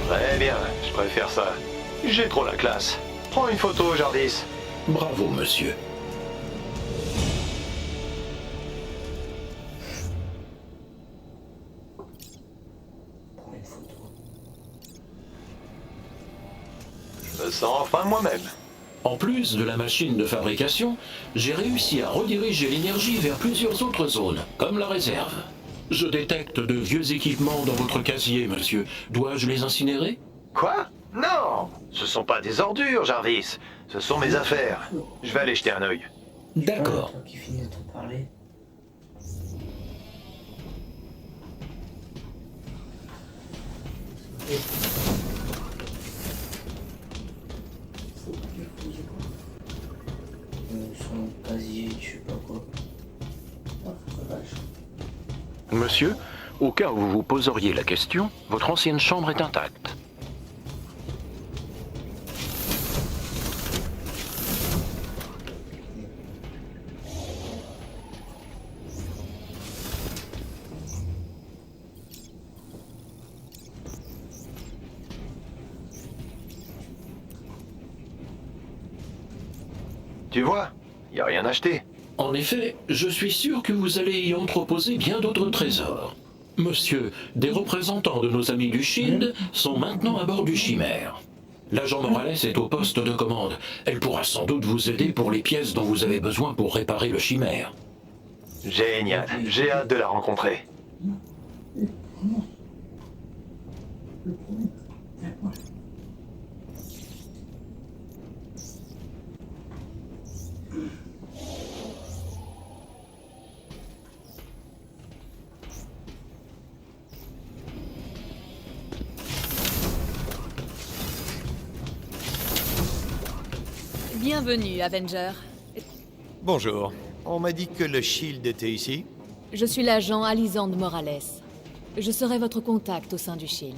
N: Très bien, je préfère ça. J'ai trop la classe. Prends une photo, Jarvis.
M: Bravo, monsieur.
H: Prends une photo.
N: Je me sens enfin moi-même.
M: En plus de la machine de fabrication, j'ai réussi à rediriger l'énergie vers plusieurs autres zones, comme la réserve. Je détecte de vieux équipements dans votre casier, monsieur. Dois-je les incinérer?
N: Quoi? Non! Ce sont pas des ordures, Jarvis. Ce sont mes affaires. Je vais aller jeter un œil.
M: D'accord.
H: Toi qui finis de te parler. Son casier, je sais pas quoi. Ah, vache.
K: Monsieur, au cas où vous vous poseriez la question, votre ancienne chambre est intacte.
N: Tu vois, y a rien acheté.
M: En effet, je suis sûr que vous allez y entreposer bien d'autres trésors. Monsieur, des représentants de nos amis du Shield sont maintenant à bord du Chimère. L'agent Morales est au poste de commande. Elle pourra sans doute vous aider pour les pièces dont vous avez besoin pour réparer le Chimère.
N: Génial, j'ai hâte de la rencontrer.
O: Bienvenue, Avenger.
I: Bonjour. On m'a dit que le Shield était ici.
O: Je suis l'agent Alisande Morales. Je serai votre contact au sein du Shield.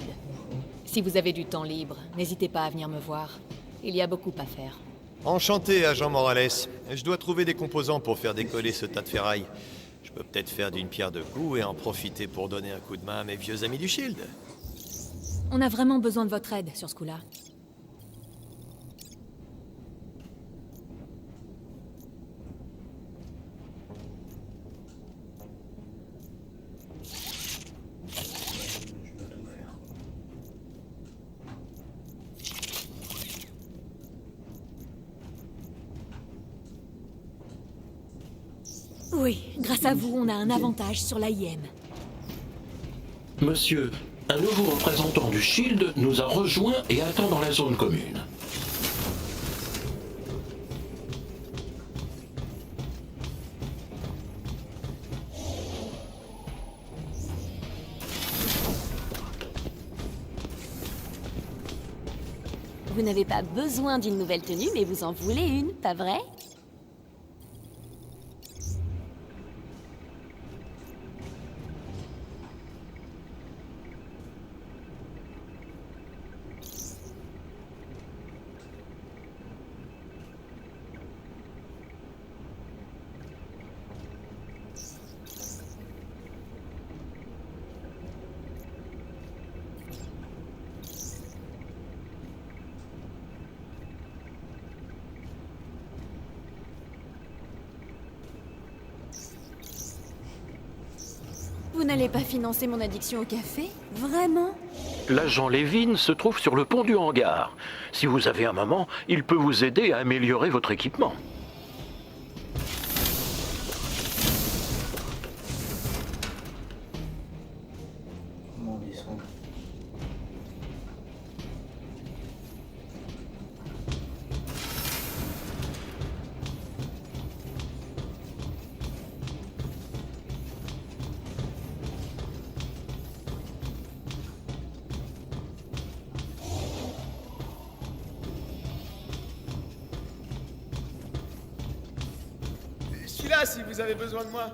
O: Si vous avez du temps libre, n'hésitez pas à venir me voir. Il y a beaucoup à faire.
I: Enchanté, agent Morales. Je dois trouver des composants pour faire décoller ce tas de ferraille. Je peux peut-être faire d'une pierre deux coups et en profiter pour donner un coup de main à mes vieux amis du Shield.
O: On a vraiment besoin de votre aide sur ce coup-là. Oui, grâce à vous, on a un avantage sur l'AIM.
M: Monsieur, un nouveau représentant du Shield nous a rejoints et attend dans la zone commune.
P: Vous n'avez pas besoin d'une nouvelle tenue, mais vous en voulez une, pas vrai?
O: Vous n'allez pas financer mon addiction au café? Vraiment?
K: L'agent Levin se trouve sur le pont du hangar. Si vous avez un moment, il peut vous aider à améliorer votre équipement.
H: Comment on descend?
Q: Je suis là si vous avez besoin de moi.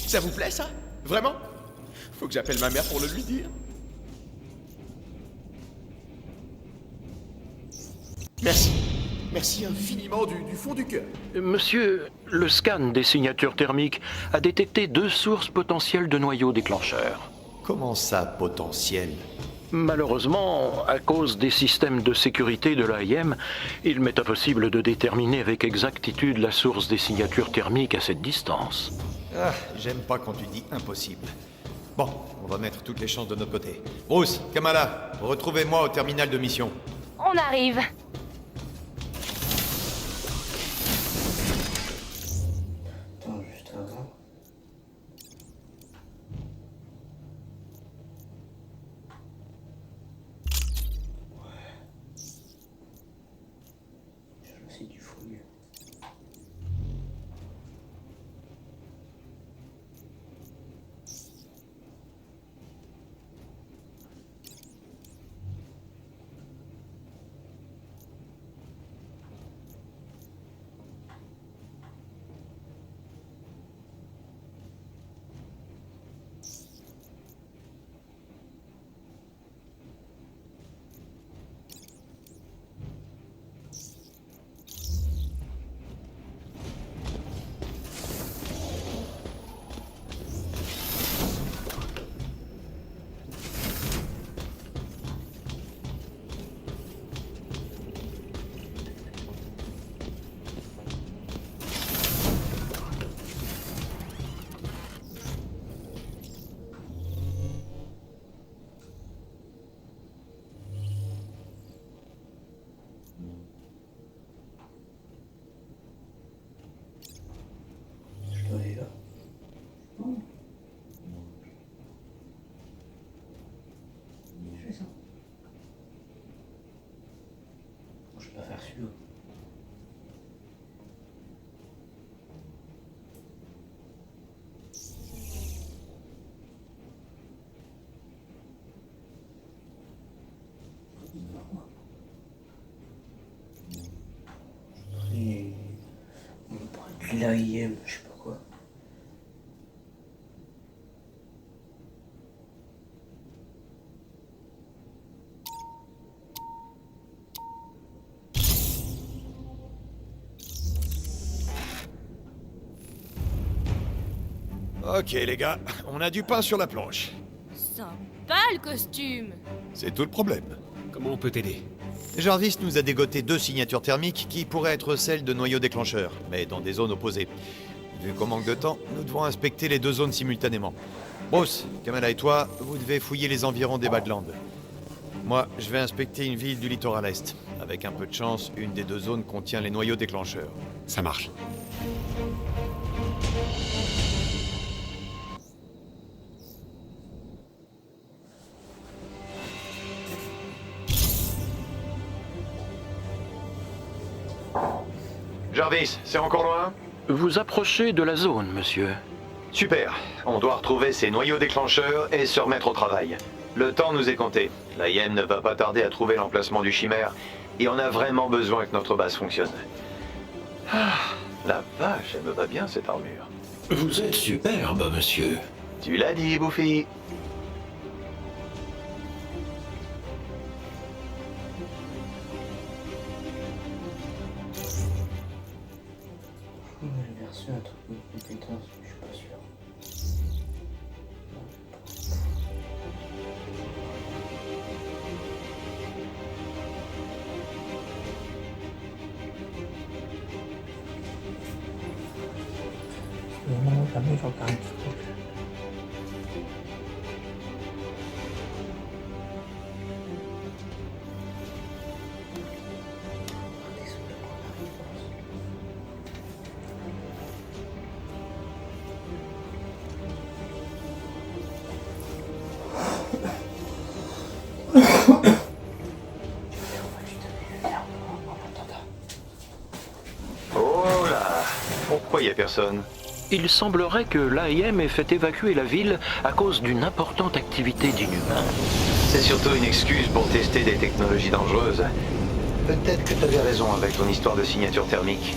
Q: Ça vous plaît ça? Vraiment? Faut que j'appelle ma mère pour le lui dire. Merci. Merci infiniment du fond du cœur.
K: Monsieur, le scan des signatures thermiques a détecté 2 sources potentielles de noyaux déclencheurs.
I: Comment ça, potentiel?
K: Malheureusement, à cause des systèmes de sécurité de l'AIM, il m'est impossible de déterminer avec exactitude la source des signatures thermiques à cette distance.
I: Ah, j'aime pas quand tu dis impossible. Bon, on va mettre toutes les chances de notre côté. Bruce, Kamala, retrouvez-moi au terminal de mission.
D: On arrive.
H: Attends, juste avant. C'est du fouille. l'AIM, je sais pas quoi.
I: Ok les gars, on a du pain sur la planche.
E: Sympa le costume.
I: C'est tout le problème.
G: Comment on peut t'aider?
I: Jarvis nous a dégoté 2 signatures thermiques qui pourraient être celles de noyaux déclencheurs, mais dans des zones opposées. Vu qu'on manque de temps, nous devons inspecter les 2 zones simultanément. Bruce, Kamala et toi, vous devez fouiller les environs des Badlands. Moi, je vais inspecter une ville du littoral est. Avec un peu de chance, une des 2 zones contient les noyaux déclencheurs.
G: Ça marche.
N: Jarvis, c'est encore loin?
K: Vous approchez de la zone, monsieur.
N: Super. On doit retrouver ces noyaux déclencheurs et se remettre au travail. Le temps nous est compté. La L'AIM ne va pas tarder à trouver l'emplacement du chimère, et on a vraiment besoin que notre base fonctionne. Ah, la vache, elle me va bien cette armure.
M: Vous êtes superbe, monsieur.
N: Tu l'as dit, Buffy.
H: J'ai versé un truc de compétence, je suis pas sûr. Non, jamais j'en parle.
N: Oh là, pourquoi y a personne?
K: Il semblerait que l'AIM ait fait évacuer la ville à cause d'une importante activité d'inhumains.
N: C'est surtout une excuse pour tester des technologies dangereuses. Peut-être que tu avais raison avec ton histoire de signature thermique.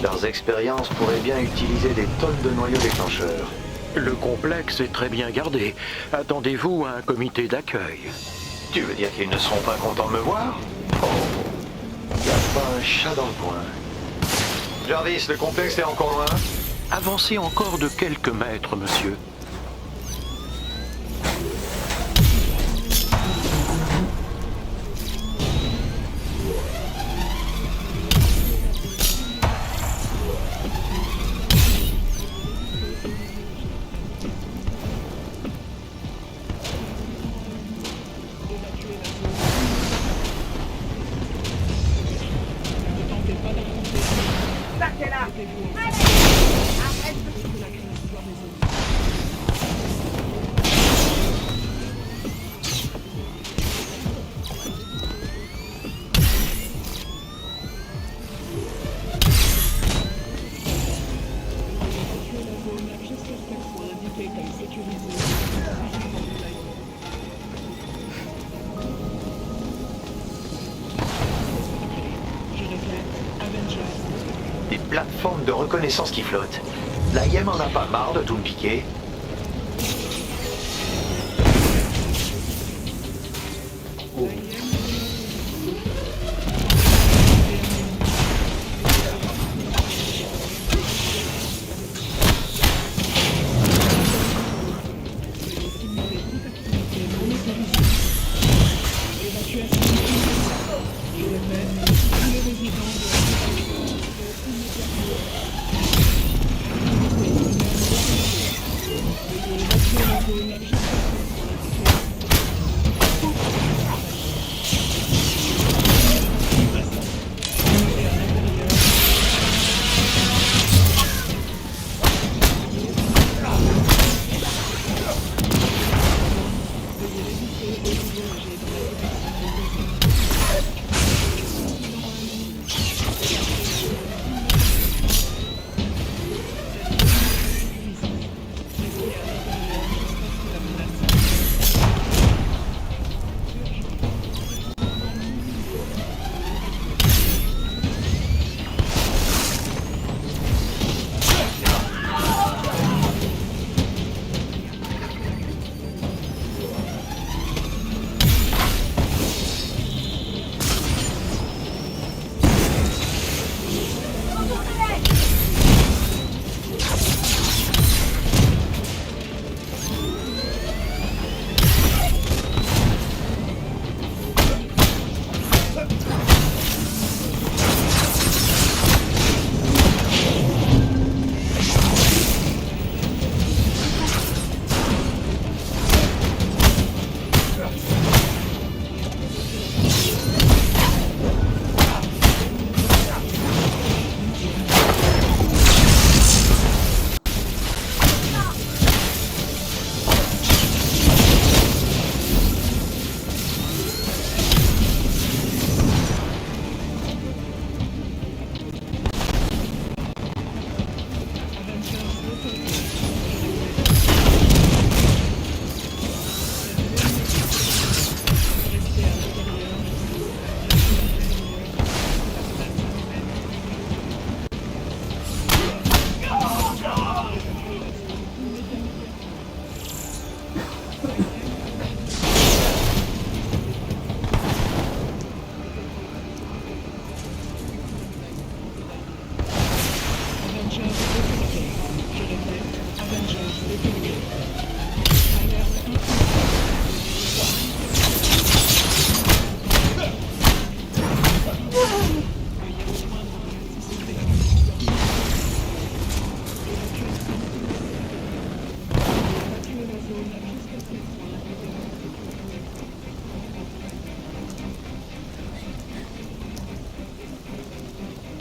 N: Leurs expériences pourraient bien utiliser des tonnes de noyaux déclencheurs.
K: Le complexe est très bien gardé. Attendez-vous à un comité d'accueil.
N: Tu veux dire qu'ils ne seront pas contents de me voir? Oh, y a pas un chat dans le coin. Jarvis, le complexe est encore loin?
K: Avancez encore de quelques mètres, monsieur.
N: Des plateformes de reconnaissance qui flottent. L'AIM en a pas marre de tout me piquer.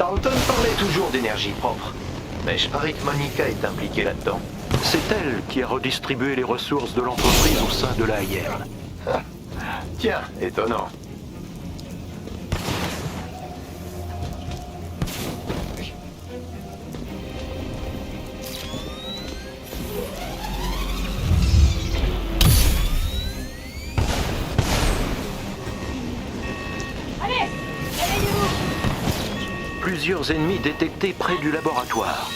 C: Thornton parlait toujours d'énergie propre. Mais je parie que Monica est impliquée là-dedans.
K: C'est elle qui a redistribué les ressources de l'entreprise au sein de l'AIM.
C: Tiens, étonnant.
J: Allez, réveillez-vous.
K: Plusieurs ennemis détectés près du laboratoire.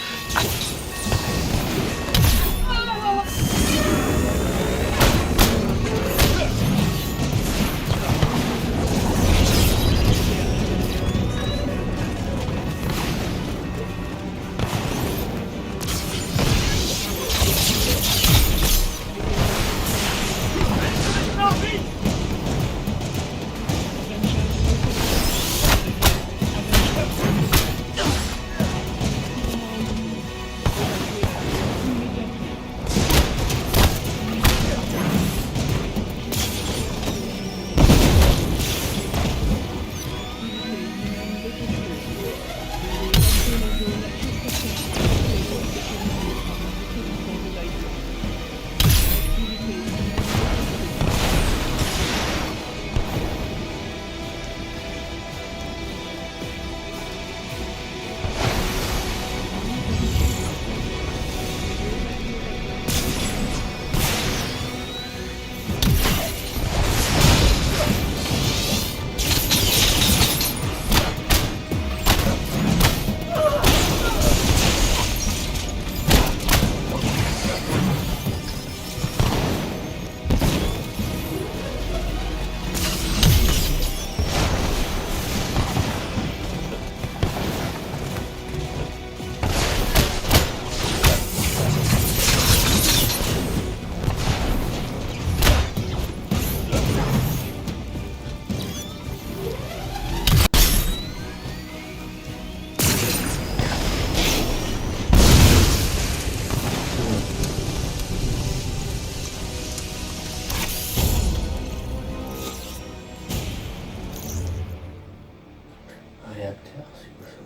H: Réacteur, c'est quoi ça?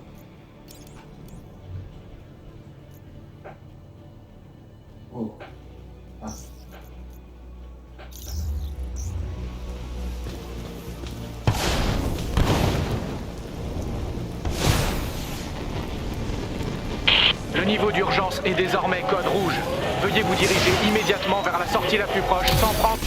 H: Oh. Ah.
K: Le niveau d'urgence est désormais code rouge. Veuillez vous diriger immédiatement vers la sortie la plus proche sans prendre...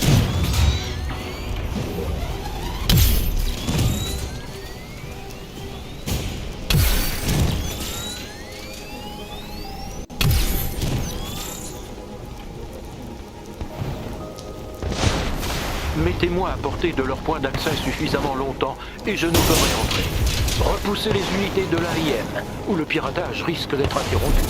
K: Mettez-moi à portée de leur point d'accès suffisamment longtemps et je nous ferai entrer. Repoussez les unités de l'AIM, où le piratage risque d'être interrompu.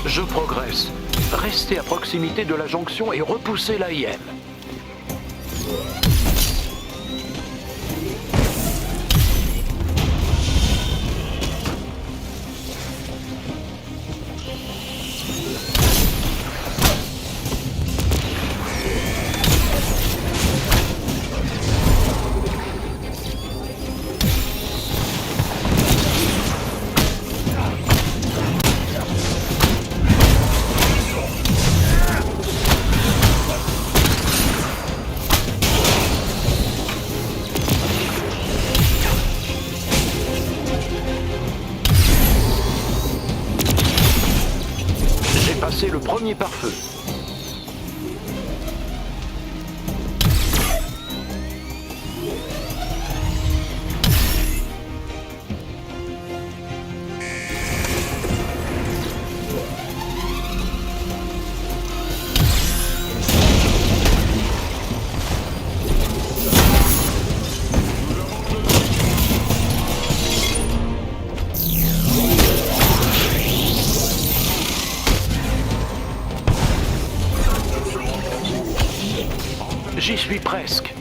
K: Je progresse. Restez à proximité de la jonction et repoussez l'AIM. C'est le premier pare-feu. J'y suis presque.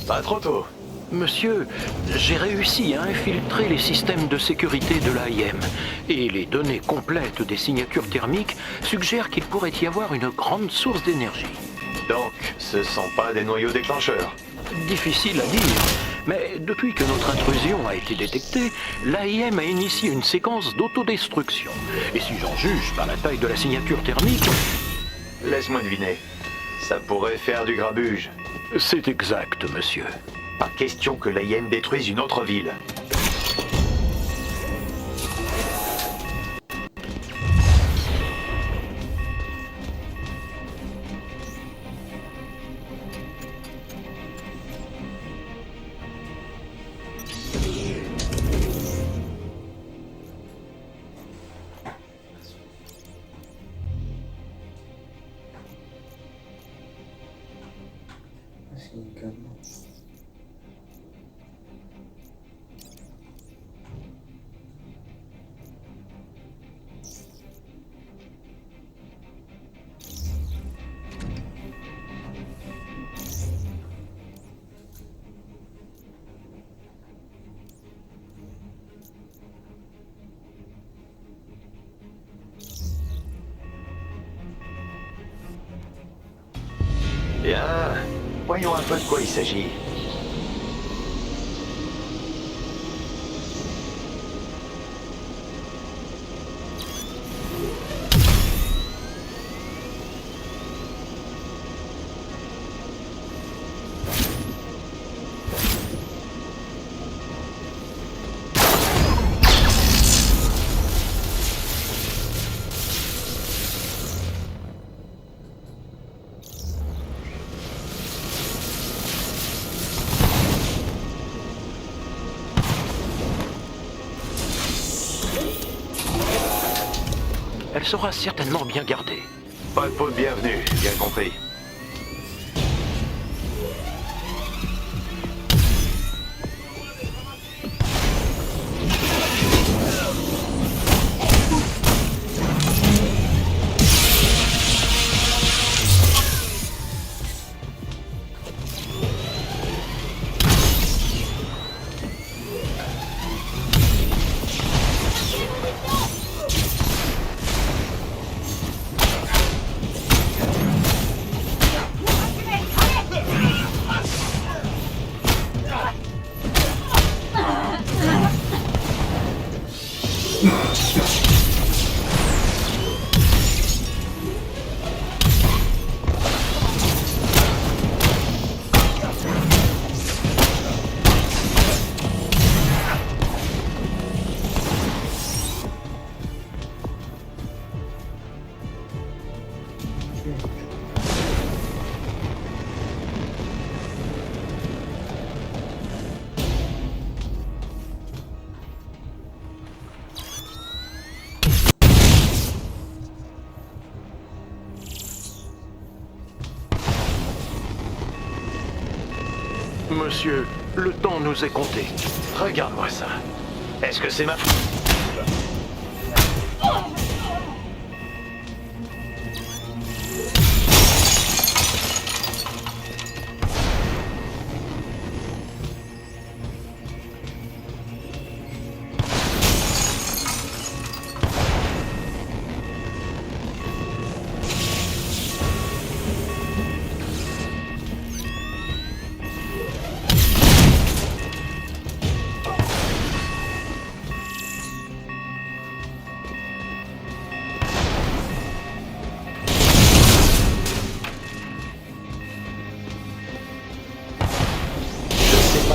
N: Pas trop tôt.
K: Monsieur, j'ai réussi à infiltrer les systèmes de sécurité de l'AIM et les données complètes des signatures thermiques suggèrent qu'il pourrait y avoir une grande source d'énergie.
N: Donc, ce sont pas des noyaux déclencheurs.
K: Difficile à dire, mais depuis que notre intrusion a été détectée, l'AIM a initié une séquence d'autodestruction. Et si j'en juge par la taille de la signature thermique...
N: Laisse-moi deviner. Ça pourrait faire du grabuge.
K: C'est exact, monsieur.
N: Pas question que l'AIM détruise une autre ville.
C: Bien, voyons un peu de quoi il s'agit.
K: Elle sera certainement bien gardée.
N: Pas de pot de bienvenue, bien compris.
K: Monsieur, le temps nous est compté.
N: Regarde-moi ça. Est-ce que c'est ma faute?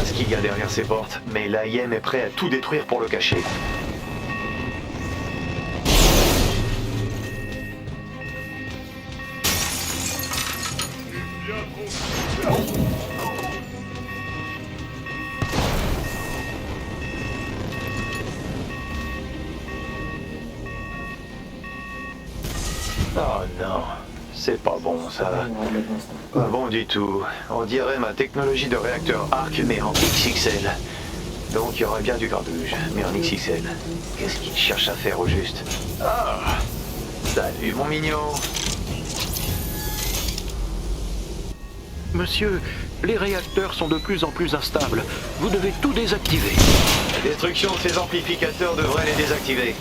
N: ce qu'il y a derrière ces portes, mais l'AIM est prêt à tout détruire pour le cacher. Oh non, c'est pas bon ça. Pas bon du tout. On dirait ma technologie de réacteur ARC mais en XXL. Donc il y aurait bien du garbage, mais en XXL. Qu'est-ce qu'il cherche à faire au juste? Ah! Salut mon mignon!
K: Monsieur, les réacteurs sont de plus en plus instables. Vous devez tout désactiver.
N: La destruction de ces amplificateurs devrait les désactiver.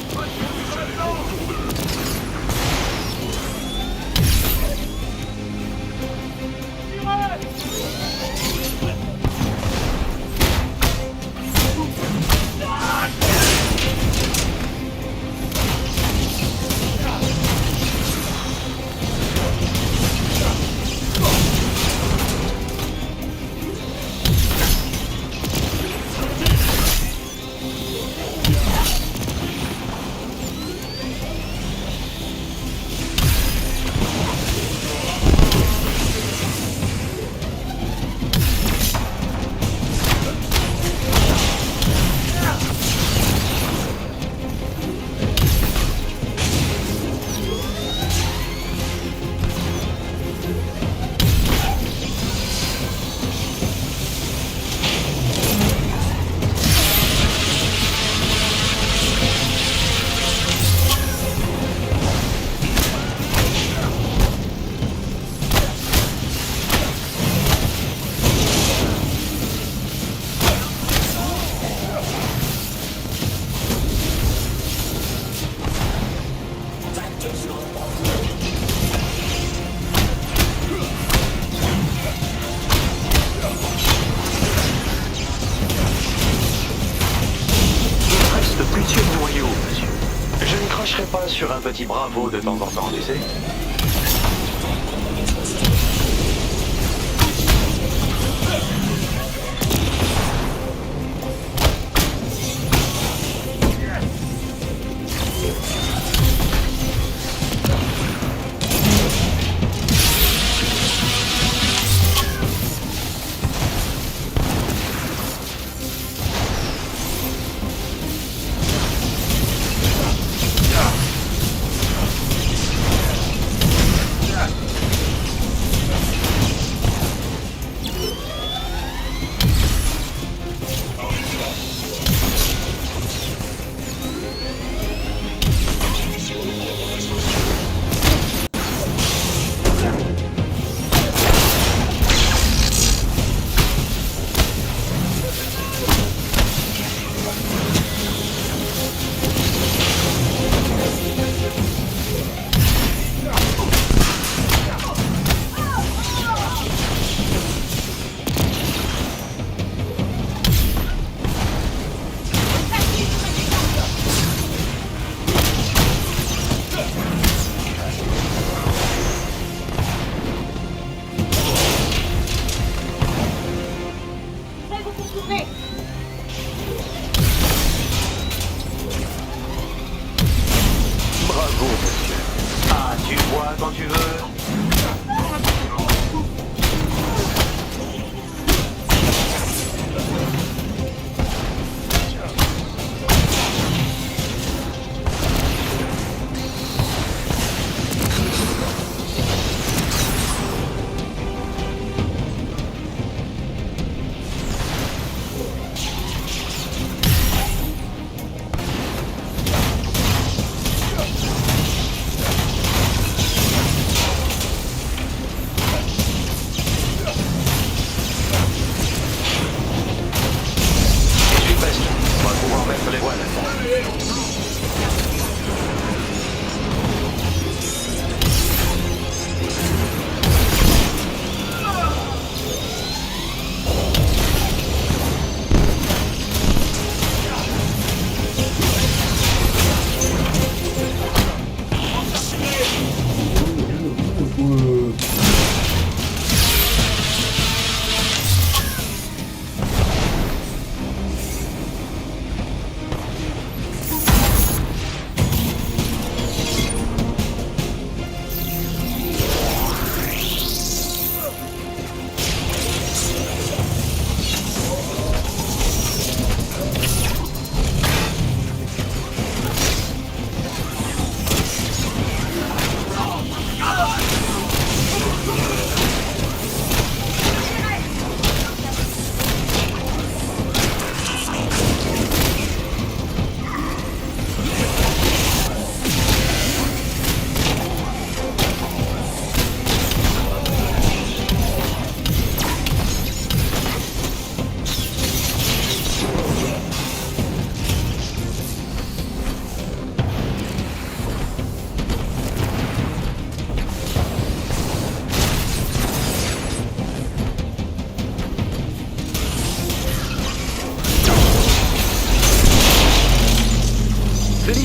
N: Sur un petit bravo de temps en temps, tu sais.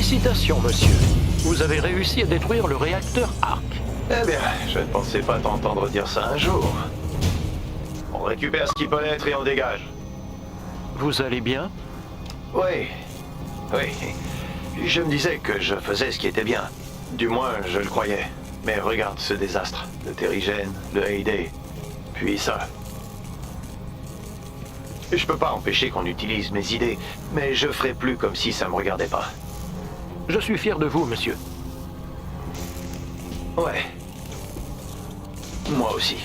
K: Félicitations, monsieur. Vous avez réussi à détruire le réacteur Arc.
N: Eh bien, je ne pensais pas t'entendre dire ça un jour. On récupère ce qui peut être et on dégage.
K: Vous allez bien?
N: Oui. Oui. Je me disais que je faisais ce qui était bien. Du moins, je le croyais. Mais regarde ce désastre. Le terrigène, le Hay-Day, puis ça. Je peux pas empêcher qu'on utilise mes idées, mais je ferai plus comme si ça me regardait pas.
K: Je suis fier de vous, monsieur.
N: Ouais. Moi aussi.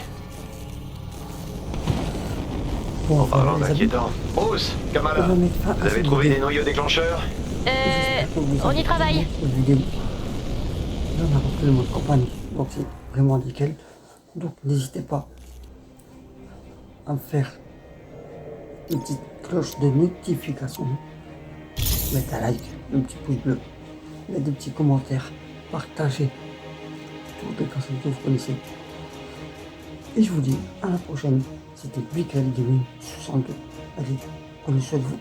A: Bon,
N: En parlant
A: les amis,
N: d'inquiétant. Bruce, Kamala,
A: on va mettre fin à
N: vous
A: cette
N: avez trouvé
A: vidéo.
N: des noyaux déclencheurs?
D: On y travaille.
A: Cette vidéo. Là, on a repris le mode campagne, donc c'est vraiment nickel. Donc n'hésitez pas à me faire une petite cloche de notification, mettre un like, un petit pouce bleu, mettre des petits commentaires, partager toutes les personnes que vous connaissez. Et je vous dis à la prochaine. C'était Michael Gaming 62. Allez, prenez soin de vous.